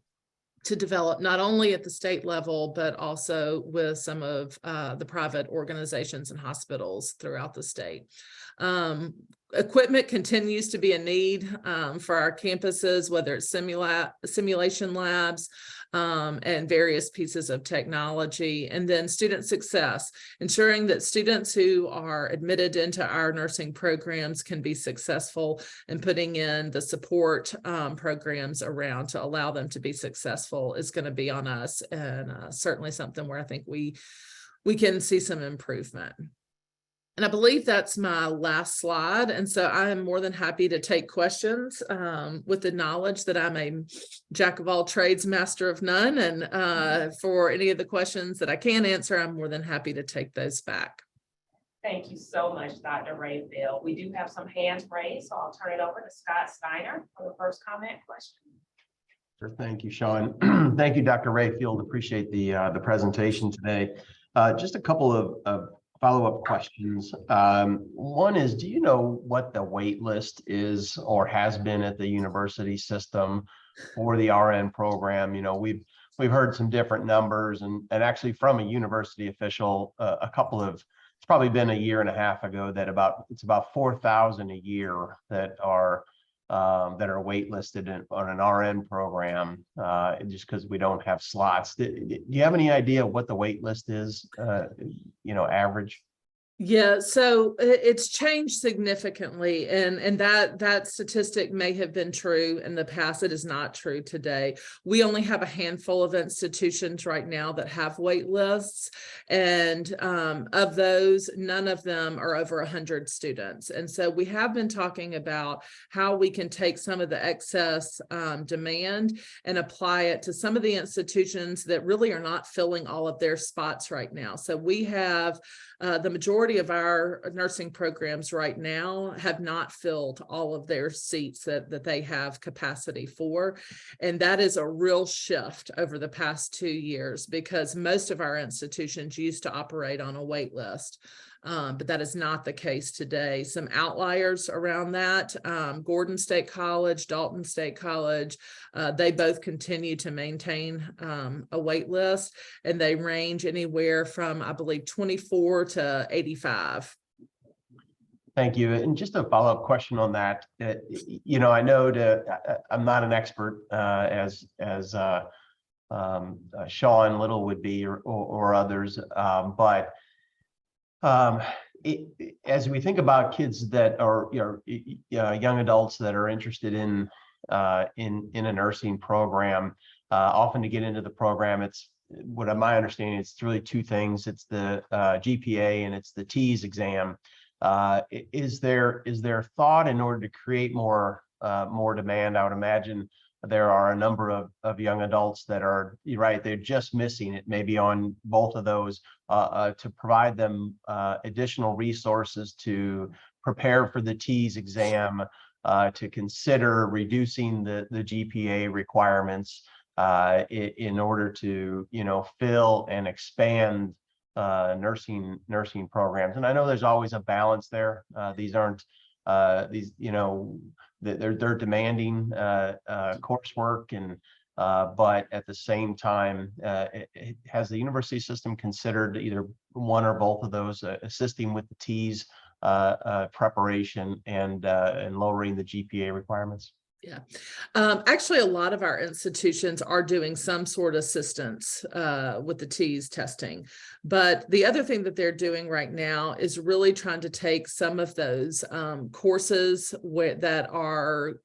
to develop, not only at the state level, but also with some of the private organizations and hospitals throughout the state. Equipment continues to be a need for our campuses, whether it's simulation labs and various pieces of technology. And then student success, ensuring that students who are admitted into our nursing programs can be successful and putting in the support programs around to allow them to be successful is going to be on us, and certainly something where I think we can see some improvement. And I believe that's my last slide. And so I am more than happy to take questions with the knowledge that I'm a jack of all trades, master of none. And for any of the questions that I can answer, I'm more than happy to take those back. Thank you so much, Dr. Rayfield. We do have some hands raised, so I'll turn it over to Scott Steiner for the first comment question. Thank you, Sean. Thank you, Dr. Rayfield. Appreciate the presentation today. Just a couple of follow-up questions. One is, do you know what the wait list is or has been at the university system for the RN program? You know, we've heard some different numbers, and actually from a university official, it's probably been a year and a half ago that it's about 4,000 a year that are waitlisted on an RN program, just because we don't have slots. Do you have any idea what the wait list is, average? Yeah, so it's changed significantly, and that statistic may have been true in the past. It is not true today. We only have a handful of institutions right now that have wait lists, and of those, none of them are over 100 students. And so we have been talking about how we can take some of the excess demand and apply it to some of the institutions that really are not filling all of their spots right now. So we have the majority of our nursing programs right now have not filled all of their seats that they have capacity for. And that is a real shift over the past 2 years, because most of our institutions used to operate on a wait list. But that is not the case today. Some outliers around that, Gordon State College, Dalton State College, they both continue to maintain a wait list, and they range anywhere from, I believe, 24 to 85. Thank you. And just a follow-up question on that. I know I'm not an expert as Sean Little would be, or others, but as we think about kids that are young adults that are interested in a nursing program, often to get into the program, it's what my understanding, it's really two things. It's the GPA and it's the TEAS exam. Is there thought in order to create more demand? I would imagine there are a number of young adults that are, you're right, they're just missing it, maybe on both of those, to provide them additional resources to prepare for the TEAS exam, to consider reducing the GPA requirements in order to, fill and expand nursing programs. And I know there's always a balance there. These aren't they're demanding coursework, and but at the same time, has the university system considered either one or both of those, assisting with the TEAS preparation and lowering the GPA requirements? Yeah, actually, a lot of our institutions are doing some sort of assistance with the TEAS testing. But the other thing that they're doing right now is really trying to take some of those courses that are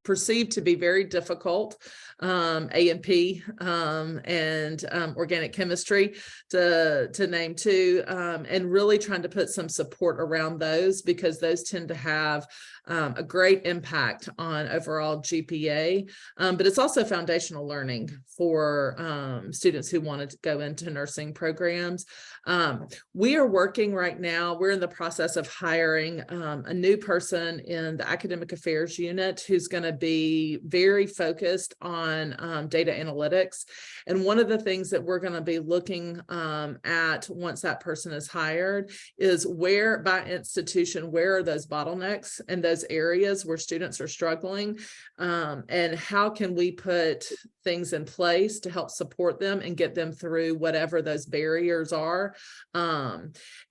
perceived to be very difficult, A&P and organic chemistry, to name two, and really trying to put some support around those, because those tend to have a great impact on overall GPA, but it's also foundational learning for students who want to go into nursing programs. We are working right now, we're in the process of hiring a new person in the academic affairs unit who's going to be very focused on data analytics. And one of the things that we're going to be looking at once that person is hired is where by institution, where are those bottlenecks and those areas where students are struggling, and how can we put things in place to help support them and get them through whatever those barriers are,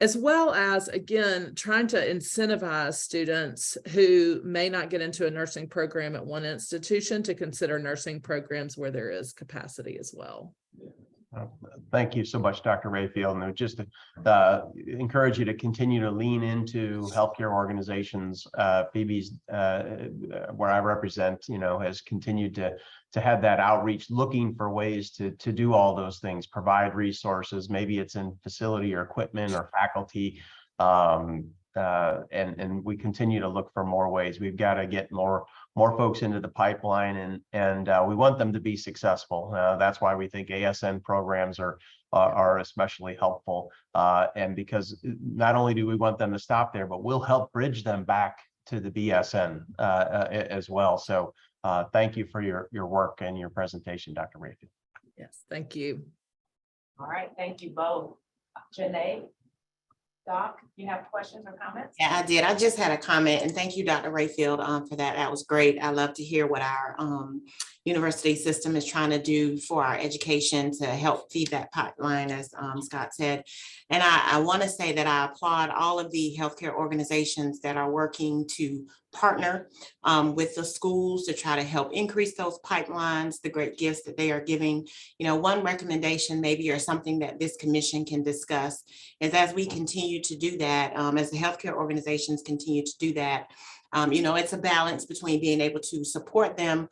as well as, again, trying to incentivize students who may not get into a nursing program at one institution to consider nursing programs where there is capacity as well. Thank you so much, Dr. Rayfield. And just encourage you to continue to lean into healthcare organizations. Phoebe's, where I represent, has continued to have that outreach, looking for ways to do all those things, provide resources. Maybe it's in facility or equipment or faculty. And we continue to look for more ways. We've got to get more folks into the pipeline, and we want them to be successful. That's why we think ASN programs are especially helpful. And because not only do we want them to stop there, but we'll help bridge them back the BSN as well. So thank you for your work and your presentation, Dr. Rayfield. Yes, thank you. All right, thank you both. Janae, Doc, you have questions or comments? Yeah, I did. I just had a comment, and thank you, Dr. Rayfield, for that. That was great. I love to hear what our university system is trying to do for our education to help feed that pipeline, as Scott said. And I want to say that I applaud all of the healthcare organizations that are working to partner with the schools to try to help increase those pipelines, the great gifts that they are giving. You know, one recommendation maybe, or something that this commission can discuss, is as we continue to do that, as the healthcare organizations continue to do that, you know, it's a balance between being able to support them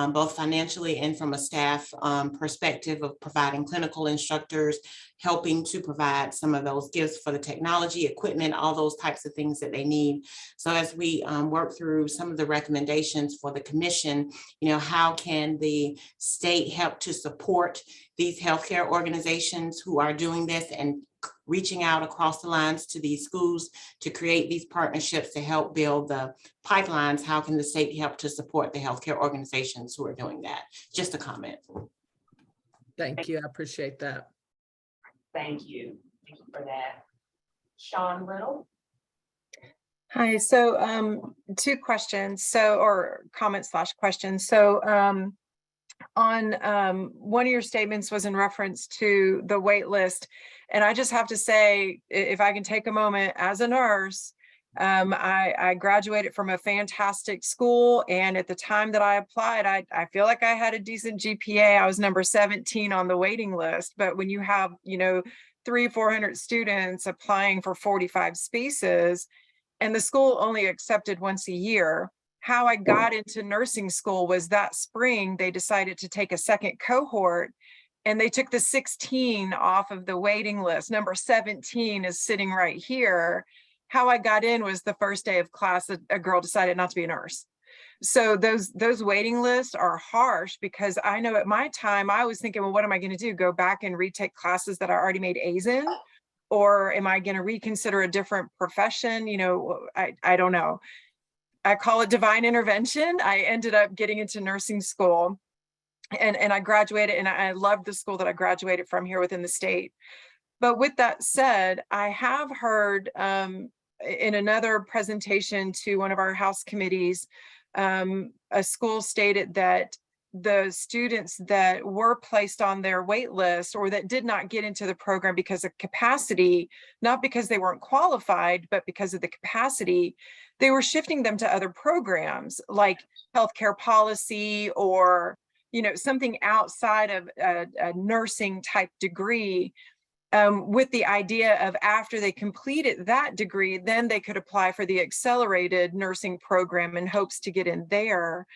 both financially and from a staff perspective of providing clinical instructors, helping to provide some of those gifts for the technology, equipment, all those types of things that they need. So as we work through some of the recommendations for the commission, you know, how can the state help to support these healthcare organizations who are doing this and reaching out across the lines to these schools to create these partnerships to help build the pipelines? How can the state help to support the healthcare organizations who are doing that? Just a comment. Thank you. I appreciate that. Thank you. Thank you for that. Sean Little. Hi, so two questions, or comments / questions. So on one of your statements was in reference to the wait list. And I just have to say, if I can take a moment, as a nurse, I graduated from a fantastic school. And at the time that I applied, I feel like I had a decent GPA. I was number 17 on the waiting list. But when you have, you know, 300-400 students applying for 45 spaces, and the school only accepted once a year, how I got into nursing school was that spring, they decided to take a second cohort, and they took the 16 off of the waiting list. Number 17 is sitting right here. How I got in was the first day of class, a girl decided not to be a nurse. So those waiting lists are harsh, because I know at my time, I was thinking, well, what am I going to do? Go back and retake classes that I already made A's in? Or am I going to reconsider a different profession? You know, I don't know. I call it divine intervention. I ended up getting into nursing school, and I graduated, and I loved the school that I graduated from here within the state. But with that said, I have heard in another presentation to one of our House committees, a school stated that the students that were placed on their wait list, or that did not get into the program because of capacity, not because they weren't qualified, but because of the capacity, they were shifting them to other programs like healthcare policy, or, you know, something outside of a nursing type degree, with the idea of after they completed that degree, then they could apply for the accelerated nursing program in hopes to get in there.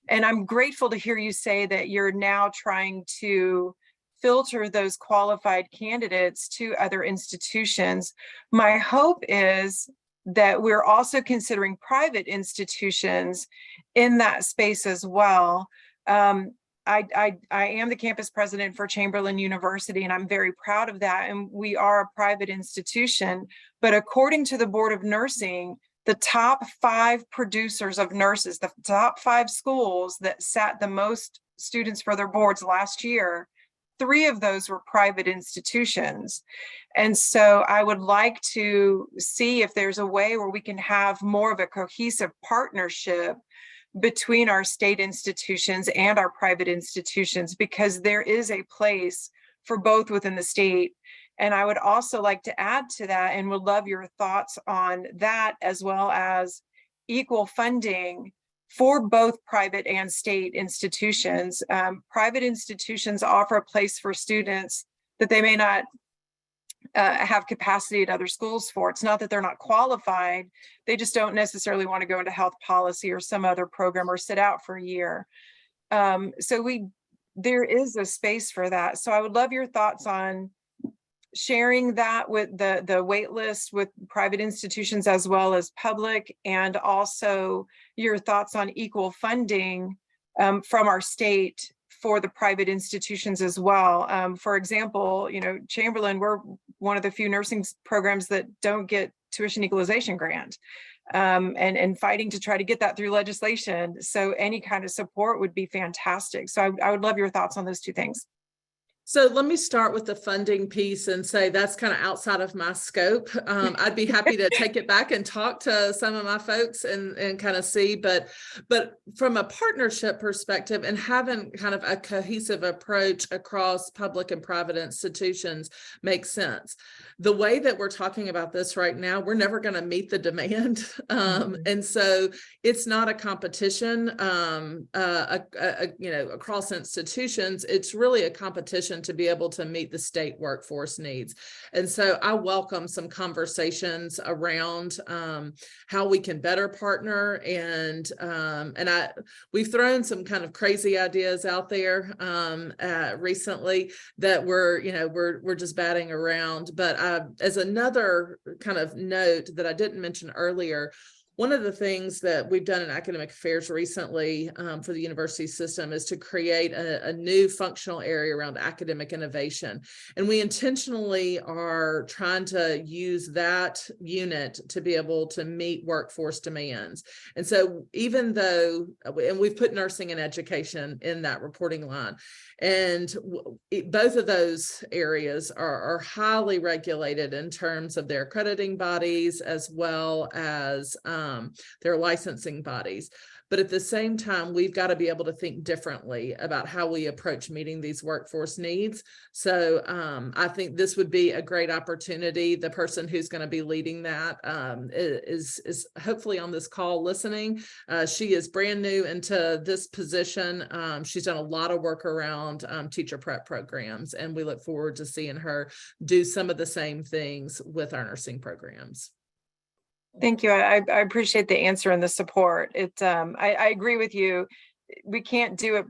And I'm grateful to hear you say that you're now trying to filter those qualified candidates to other institutions. My hope is that we're also considering private institutions in that space as well. I am the campus president for Chamberlain University, and I'm very proud of that. And we are a private institution, but according to the Board of Nursing, the top 5 producers of nurses, the top 5 schools that sat the most students for their boards last year, 3 of those were private institutions. And so I would like to see if there's a way where we can have more of a cohesive partnership between our state institutions and our private institutions, because there is a place for both within the state. And I would also like to add to that, and would love your thoughts on that, as well as equal funding for both private and state institutions. Private institutions offer a place for students that they may not have capacity at other schools for. It's not that they're not qualified, they just don't necessarily want to go into health policy or some other program, or sit out for a year. So there is a space for that. So I would love your thoughts on sharing that with the wait list with private institutions as well as public, and also your thoughts on equal funding from our state for the private institutions as well. For example, you know, Chamberlain, we're one of the few nursing programs that don't get tuition equalization grant. and fighting to try to get that through legislation. So any kind of support would be fantastic. So I would love your thoughts on those two things. So let me start with the funding piece and say that's kind of outside of my scope. I'd be happy to take it back and talk to some of my folks and kind of see, but from a partnership perspective and having kind of a cohesive approach across public and private institutions makes sense. The way that we're talking about this right now, we're never going to meet the demand. And so it's not a competition, across institutions. It's really a competition to be able to meet the state workforce needs. And so I welcome some conversations around how we can better partner. And we've thrown some kind of crazy ideas out there recently that we're just batting around. But as another kind of note that I didn't mention earlier, one of the things that we've done in academic affairs recently for the university system is to create a new functional area around academic innovation. And we intentionally are trying to use that unit to be able to meet workforce demands. And so even though, and we've put nursing and education in that reporting line, and both of those areas are highly regulated in terms of their accrediting bodies as well as their licensing bodies. But at the same time, we've got to be able to think differently about how we approach meeting these workforce needs. So I think this would be a great opportunity. The person who's going to be leading that is hopefully on this call listening. She is brand new into this position. She's done a lot of work around teacher prep programs, and we look forward to seeing her do some of the same things with our nursing programs. Thank you. I appreciate the answer and the support. I agree with you. We can't do it,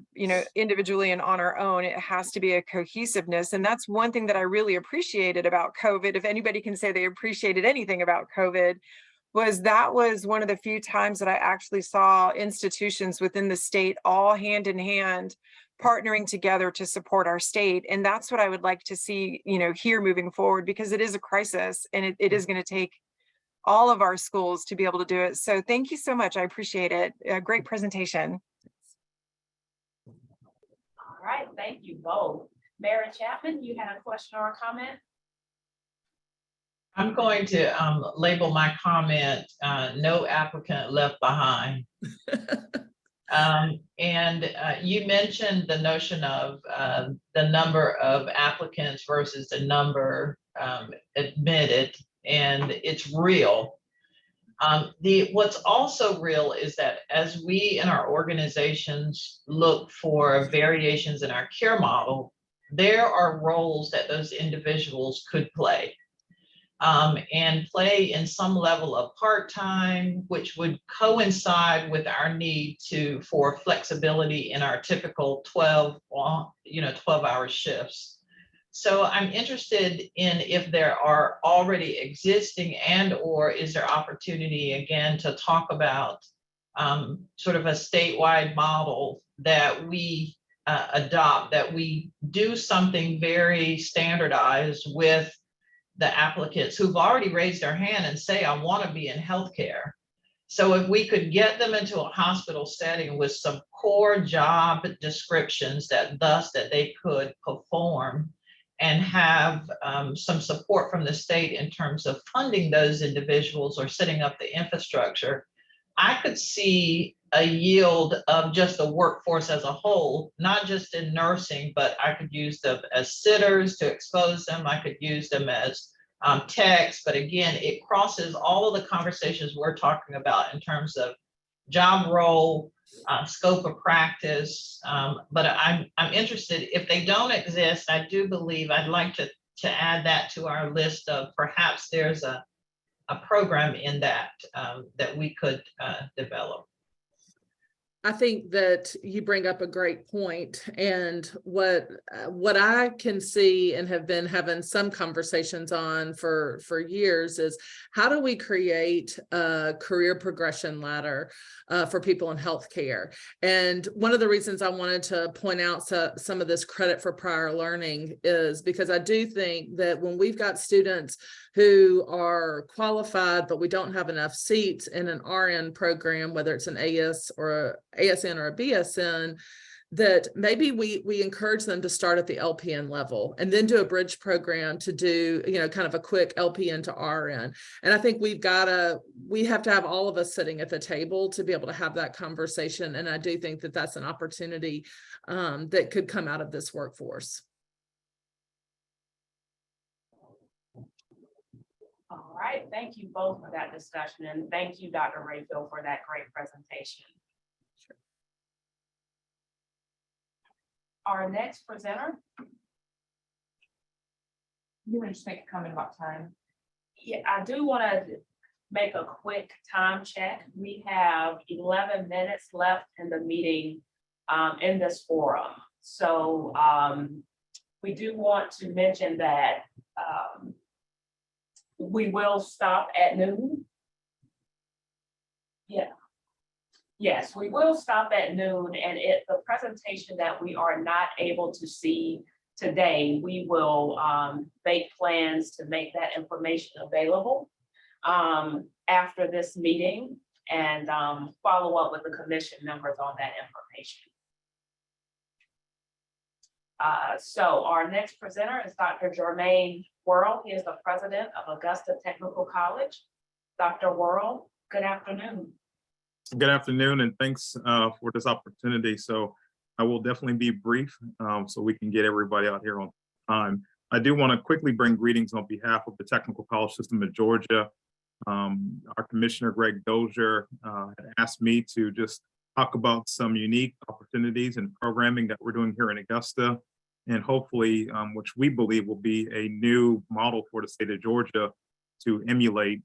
individually and on our own. It has to be a cohesiveness. And that's one thing that I really appreciated about COVID. If anybody can say they appreciated anything about COVID, that was one of the few times that I actually saw institutions within the state all hand in hand partnering together to support our state. And that's what I would like to see, here moving forward, because it is a crisis and it is going to take all of our schools to be able to do it. So thank you so much. I appreciate it. A great presentation. All right, thank you both. Mary Chapman, you had a question or a comment? I'm going to label my comment, no applicant left behind. You mentioned the notion of the number of applicants versus the number admitted, and it's real. What's also real is that as we in our organizations look for variations in our care model, there are roles that those individuals could play. And play in some level of part-time, which would coincide with our need for flexibility in our typical 12-hour shifts. So I'm interested in if there are already existing or is there opportunity again to talk about sort of a statewide model that we adopt, that we do something very standardized with the applicants who've already raised their hand and say, I want to be in healthcare. So if we could get them into a hospital setting with some core job descriptions that they could perform and have some support from the state in terms of funding those individuals or setting up the infrastructure, I could see a yield of just the workforce as a whole, not just in nursing, but I could use them as sitters to expose them. I could use them as techs, but again, it crosses all of the conversations we're talking about in terms of job role, scope of practice. But I'm interested, if they don't exist, I do believe I'd like to add that to our list of perhaps there's a program in that that we could develop. I think that you bring up a great point, and what I can see and have been having some conversations on for years is how do we create a career progression ladder for people in healthcare? And one of the reasons I wanted to point out some of this credit for prior learning is because I do think that when we've got students who are qualified, but we don't have enough seats in an RN program, whether it's an ASN or a BSN, that maybe we encourage them to start at the LPN level and then do a bridge program to do, kind of a quick LPN to RN. And I think we have to have all of us sitting at the table to be able to have that conversation. And I do think that that's an opportunity that could come out of this workforce. All right, thank you both for that discussion, and thank you, Dr. Rayfield, for that great presentation. Sure. Our next presenter. You want to just make a comment about time? Yeah, I do want to make a quick time check. We have 11 minutes left in the meeting in this forum. So we do want to mention that we will stop at noon. Yeah. Yes, we will stop at noon, and the presentation that we are not able to see today, we will make plans to make that information available after this meeting and follow up with the commission members on that information. So our next presenter is Dr. Jermaine Worrell. He is the president of Augusta Technical College. Dr. Worrell, good afternoon. Good afternoon, and thanks for this opportunity. So I will definitely be brief so we can get everybody out here on time. I do want to quickly bring greetings on behalf of the Technical College System of Georgia. Our Commissioner, Greg Dozier, had asked me to just talk about some unique opportunities and programming that we're doing here in Augusta, and hopefully, which we believe will be a new model for the state of Georgia to emulate.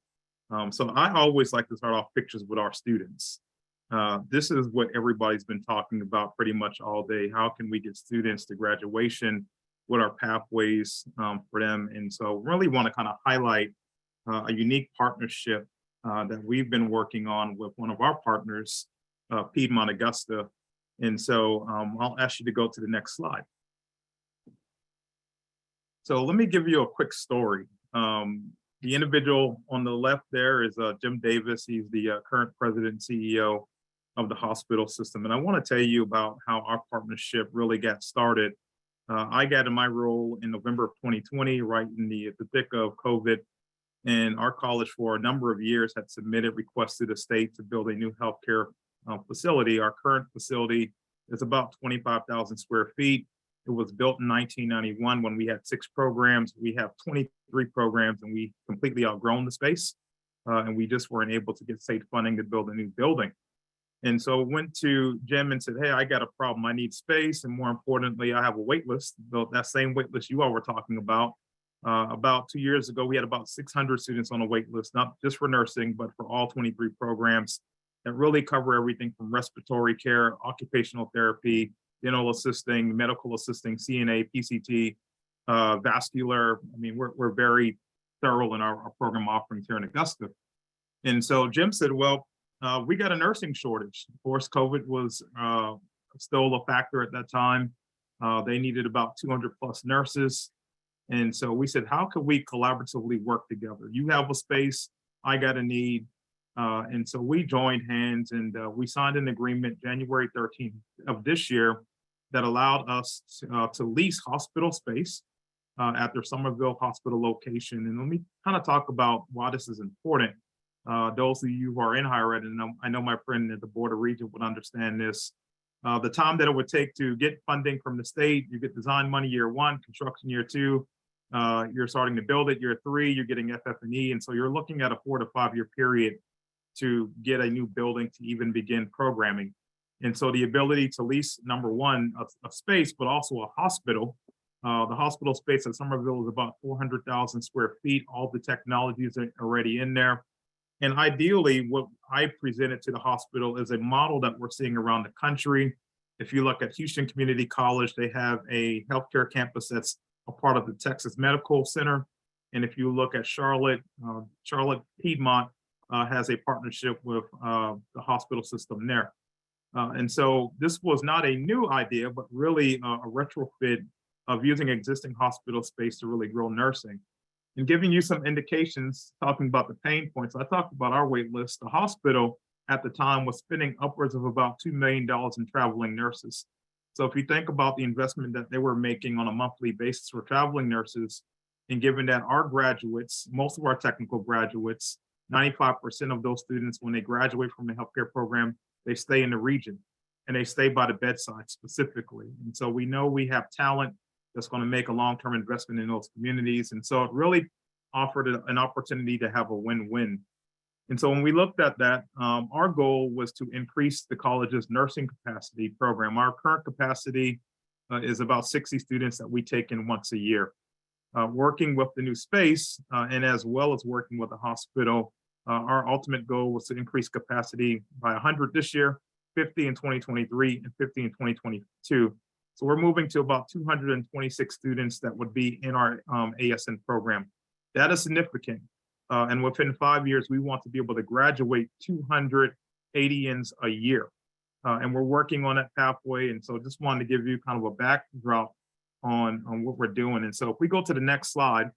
So I always like to start off pictures with our students. This is what everybody's been talking about pretty much all day. How can we get students to graduation? What are pathways for them? And so really want to kind of highlight a unique partnership that we've been working on with one of our partners, Piedmont Augusta. And so I'll ask you to go to the next slide. So let me give you a quick story. The individual on the left there is Jim Davis. He's the current president and CEO of the hospital system. And I want to tell you about how our partnership really got started. I got in my role in November of 2020, right in the thick of COVID. And our college for a number of years had requests to the state to build a new healthcare facility. Our current facility is about 25,000 square feet. It was built in 1991 when we had 6 programs. We have 23 programs, and we completely outgrown the space. And we just weren't able to get state funding to build a new building. And so went to Jim and said, hey, I got a problem. I need space. And more importantly, I have a wait list. That same wait list you all were talking about. About 2 years ago, we had about 600 students on a wait list, not just for nursing, but for all 23 programs that really cover everything from respiratory care, occupational therapy, dental assisting, medical assisting, CNA, PCT, vascular. I mean, we're very thorough in our program offerings here in Augusta. And so Jim said, well, we got a nursing shortage. Of course, COVID was still a factor at that time. They needed about 200 plus nurses. And so we said, how could we collaboratively work together? You have a space, I got a need. And so we joined hands, and we signed an agreement January 13th of this year that allowed us to lease hospital space at their Somerville Hospital location. And let me kind of talk about why this is important. Those of you who are in higher ed, and I know my friend at the Board of Regents would understand this. The time that it would take to get funding from the state, you get design money year 1, construction year 2, you're starting to build it year 3, you're getting FF&E. And so you're looking at a 4 to 5 year period to get a new building to even begin programming. And so the ability to lease, number one, a space, but also a hospital. The hospital space at Somerville is about 400,000 square feet. All the technologies are already in there. And ideally, what I presented to the hospital is a model that we're seeing around the country. If you look at Houston Community College, they have a healthcare campus that's a part of the Texas Medical Center. And if you look at Charlotte, Charlotte Piedmont has a partnership with the hospital system there. And so this was not a new idea, but really a retrofit of using existing hospital space to really grow nursing. And giving you some indications, talking about the pain points, I talked about our wait list. The hospital at the time was spending upwards of about $2 million in traveling nurses. So if you think about the investment that they were making on a monthly basis for traveling nurses, and given that our graduates, most of our technical graduates, 95% of those students, when they graduate from the healthcare program, they stay in the region and they stay by the bedside specifically. And so we know we have talent that's going to make a long-term investment in those communities. And so it really offered an opportunity to have a win-win. And so when we looked at that, our goal was to increase the college's nursing capacity program. Our current capacity is about 60 students that we take in once a year. Working with the new space and as well as working with the hospital, our ultimate goal was to increase capacity by 100 this year, 50 in 2023, and 50 in 2022. So we're moving to about 226 students that would be in our ASN program. That is significant. And within 5 years, we want to be able to graduate 200 ADNs a year. And we're working on that pathway. And so just wanted to give you kind of a backdrop on what we're doing. And so if we go to the next slide,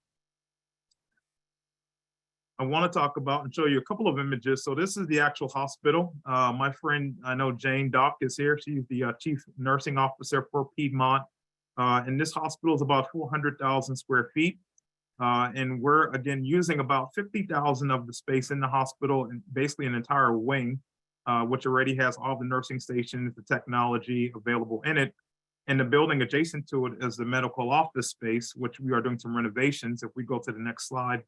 I want to talk about and show you a couple of images. So this is the actual hospital. My friend, I know Jane Dock is here. She's the chief nursing officer for Piedmont. And this hospital is about 400,000 square feet. And we're, again, using about 50,000 of the space in the hospital and basically an entire wing, which already has all the nursing stations, the technology available in it. And the building adjacent to it is the medical office space, which we are doing some renovations. If we go to the next slide.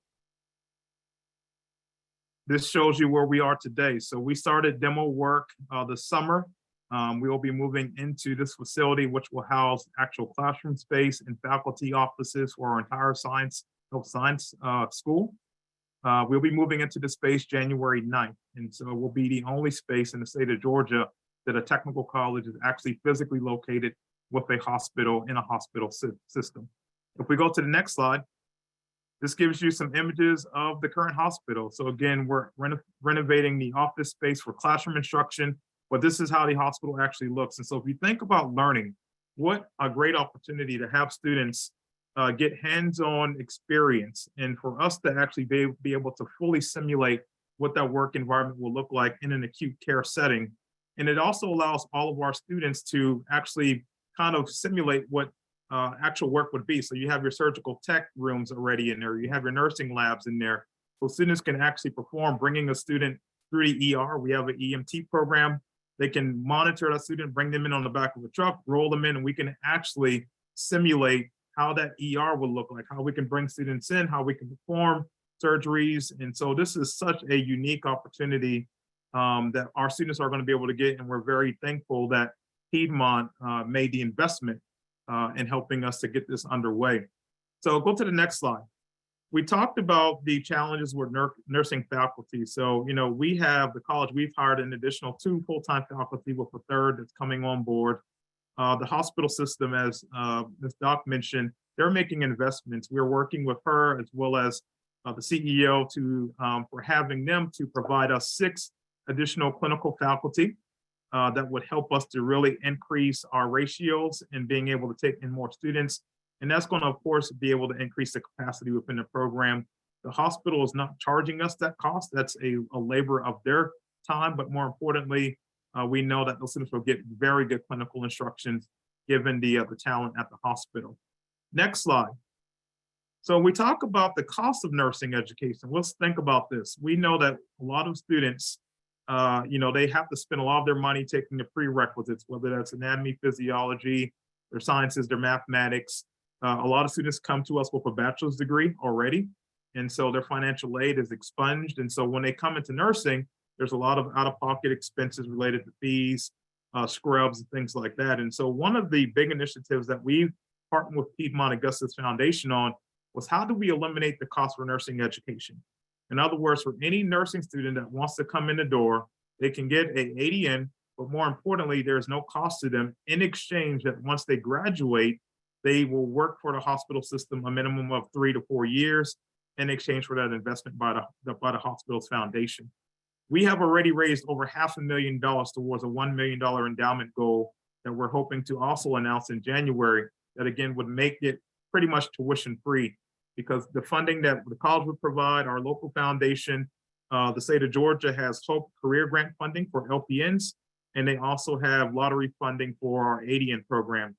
This shows you where we are today. So we started demo work this summer. We will be moving into this facility, which will house actual classroom space and faculty offices for our entire health science school. We'll be moving into the space January 9th. And so we'll be the only space in the state of Georgia that a technical college is actually physically located with a hospital in a hospital system. If we go to the next slide, this gives you some images of the current hospital. So again, we're renovating the office space for classroom instruction, but this is how the hospital actually looks. And so if you think about learning, what a great opportunity to have students get hands-on experience and for us to actually be able to fully simulate what that work environment will look like in an acute care setting. And it also allows all of our students to actually kind of simulate what actual work would be. So you have your surgical tech rooms already in there, you have your nursing labs in there. So students can actually perform, bringing a student through the ER. We have an EMT program. They can monitor that student, bring them in on the back of a truck, roll them in, and we can actually simulate how that ER will look like, how we can bring students in, how we can perform surgeries. And so this is such a unique opportunity that our students are going to be able to get. And we're very thankful that Piedmont made the investment in helping us to get this underway. So go to the next slide. We talked about the challenges with nursing faculty. So, you know, we have the college, we've hired an additional 2 full-time faculty with a third that's coming on board. The hospital system, as Ms. Doc mentioned, they're making investments. We're working with her as well as the CEO for having them to provide us 6 additional clinical faculty that would help us to really increase our ratios and being able to take in more students. And that's going to, of course, be able to increase the capacity within the program. The hospital is not charging us that cost. That's a labor of their time. But more importantly, we know that those students will get very good clinical instructions given the talent at the hospital. Next slide. So we talk about the cost of nursing education. Let's think about this. We know that a lot of students, you know, they have to spend a lot of their money taking the prerequisites, whether that's anatomy, physiology, their sciences, their mathematics. A lot of students come to us with a bachelor's degree already. And so their financial aid is expunged. And so when they come into nursing, there's a lot of out-of-pocket expenses related to fees, scrubs, and things like that. And so one of the big initiatives that we've partnered with Piedmont Augustus Foundation on was how do we eliminate the cost for nursing education? In other words, for any nursing student that wants to come in the door, they can get a ADN, but more importantly, there's no cost to them in exchange that once they graduate, they will work for the hospital system a minimum of 3 to 4 years in exchange for that investment by the hospital's foundation. We have already raised over $500,000 towards a $1 million endowment goal that we're hoping to also announce in January, that again would make it pretty much tuition free, because the funding that the college would provide, our local foundation, the state of Georgia has Hope Career Grant funding for LPNs, and they also have lottery funding for our ADN program.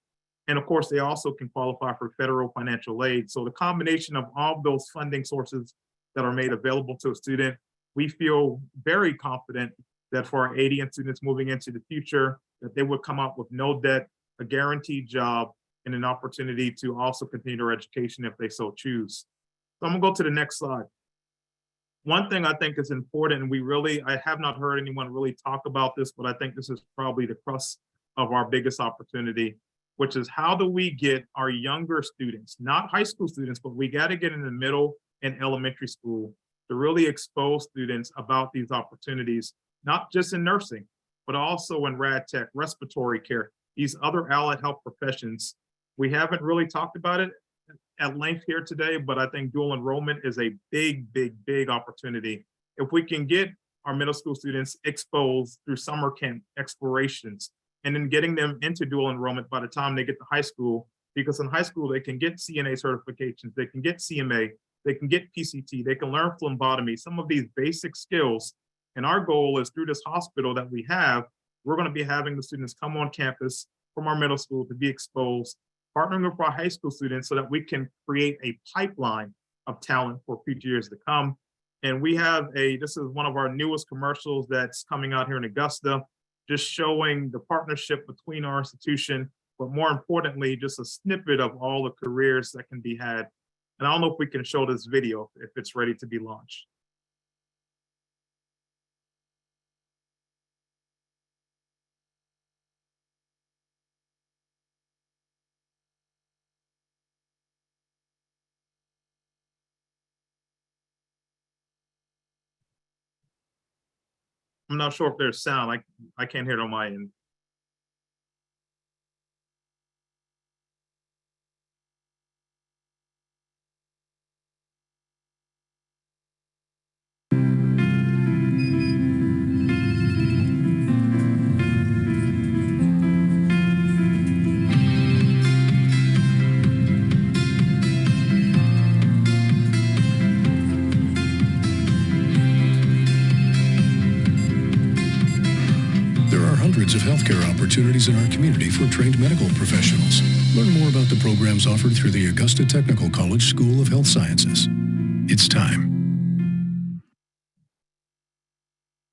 And of course, they also can qualify for federal financial aid. So the combination of all of those funding sources that are made available to a student, we feel very confident that for our ADN students moving into the future, that they would come up with no debt, a guaranteed job, and an opportunity to also continue their education if they so choose. So I'm gonna go to the next slide. One thing I think is important, and I have not heard anyone really talk about this, but I think this is probably the crux of our biggest opportunity, which is how do we get our younger students, not high school students, but we got to get in the middle and elementary school to really expose students about these opportunities, not just in nursing, but also in rad tech, respiratory care, these other allied health professions. We haven't really talked about it at length here today, but I think dual enrollment is a big, big, big opportunity. If we can get our middle school students exposed through summer camp explorations, and then getting them into dual enrollment by the time they get to high school, because in high school, they can get CNA certifications, they can get CMA, they can get PCT, they can learn phlebotomy, some of these basic skills. And our goal is through this hospital that we have, we're going to be having the students come on campus from our middle school to be exposed, partnering with our high school students so that we can create a pipeline of talent for future years to come. And we have this is one of our newest commercials that's coming out here in Augusta, just showing the partnership between our institution, but more importantly, just a snippet of all the careers that can be had. And I don't know if we can show this video if it's ready to be launched. I'm not sure if there's sound. I can't hear it on my end. Hundreds of healthcare opportunities in our community for trained medical professionals. Learn more about the programs offered through the Augusta Technical College School of Health Sciences. It's time.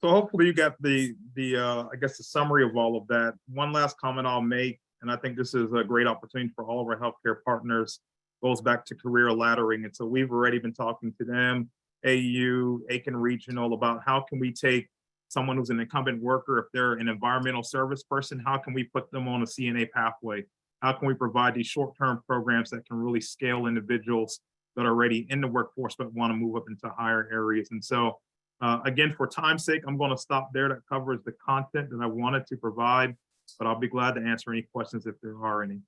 So hopefully you got the I guess the summary of all of that. One last comment I'll make, and I think this is a great opportunity for all of our healthcare partners, goes back to career laddering. And so we've already been talking to them, AU, Aiken Regional, about how can we take someone who's an incumbent worker, if they're an environmental service person, how can we put them on a CNA pathway? How can we provide these short-term programs that can really scale individuals that are already in the workforce but want to move up into higher areas? And so again, for time's sake, I'm going to stop there. That covers the content that I wanted to provide, but I'll be glad to answer any questions if there are any.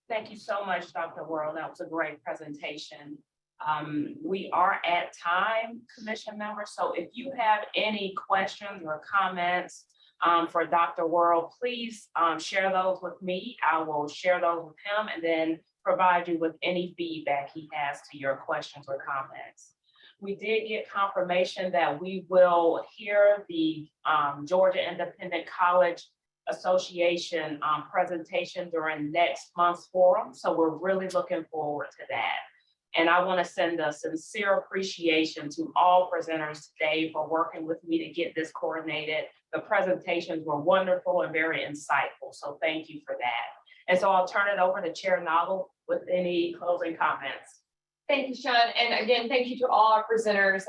Thank you so much, Dr. Worrell. That was a great presentation. We are at time, commission members. So if you have any questions or comments for Dr. Worrell, please share those with me. I will share those with him and then provide you with any feedback he has to your questions or comments. We did get confirmation that we will hear the Georgia Independent College Association presentation during next month's forum. So we're really looking forward to that. And I want to send a sincere appreciation to all presenters today for working with me to get this coordinated. The presentations were wonderful and very insightful. So thank you for that. And so I'll turn it over to Chair Noggle with any closing comments. Thank you, Sean. And again, thank you to all our presenters.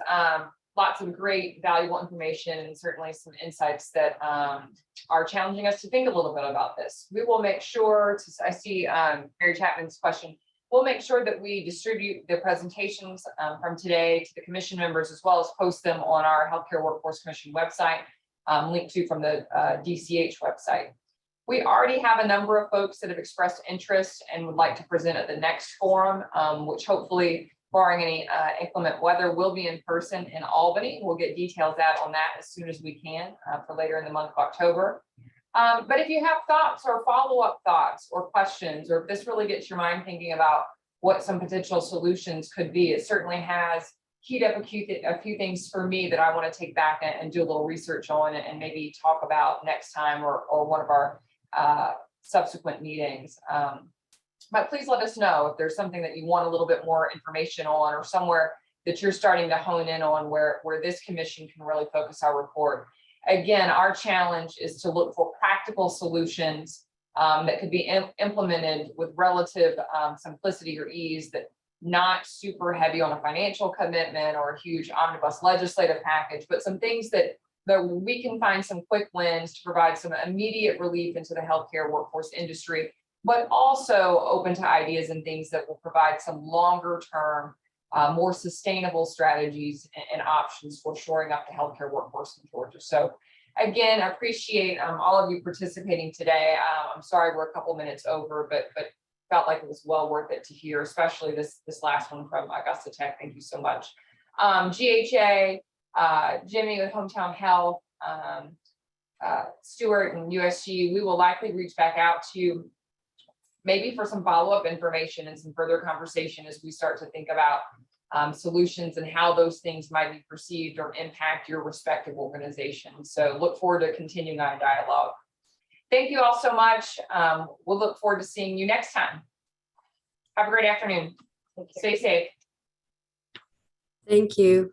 Lots of great, valuable information and certainly some insights that are challenging us to think a little bit about this. We will make sure to, I see Mary Chapman's question, We'll make sure that we distribute the presentations from today to the commission members, as well as post them on our Healthcare Workforce Commission website, linked to from the DCH website. We already have a number of folks that have expressed interest and would like to present at the next forum, which hopefully, barring any inclement weather, will be in person in Albany. We'll get details out on that as soon as we can for later in the month of October. But if you have thoughts or follow-up thoughts or questions, or if this really gets your mind thinking about what some potential solutions could be, it certainly has keyed up a few things for me that I want to take back and do a little research on and maybe talk about next time or one of our subsequent meetings. But please let us know if there's something that you want a little bit more information on, or somewhere that you're starting to hone in on where this commission can really focus our report. Again, our challenge is to look for practical solutions that could be implemented with relative simplicity or ease, that not super heavy on a financial commitment or a huge omnibus legislative package, but some things that we can find some quick wins to provide some immediate relief into the healthcare workforce industry, but also open to ideas and things that will provide some longer term, more sustainable strategies and options for shoring up the healthcare workforce in Georgia. So again, I appreciate all of you participating today. I'm sorry we're a couple minutes over, but felt like it was well worth it to hear, especially this last one from Augusta Tech. Thank you so much. GHA, Jimmy with Hometown Health, Stewart and USG, we will likely reach back out to you maybe for some follow-up information and some further conversation as we start to think about solutions and how those things might be perceived or impact your respective organizations. So look forward to continuing our dialogue. Thank you all so much. We'll look forward to seeing you next time. Have a great afternoon. Stay safe. Thank you.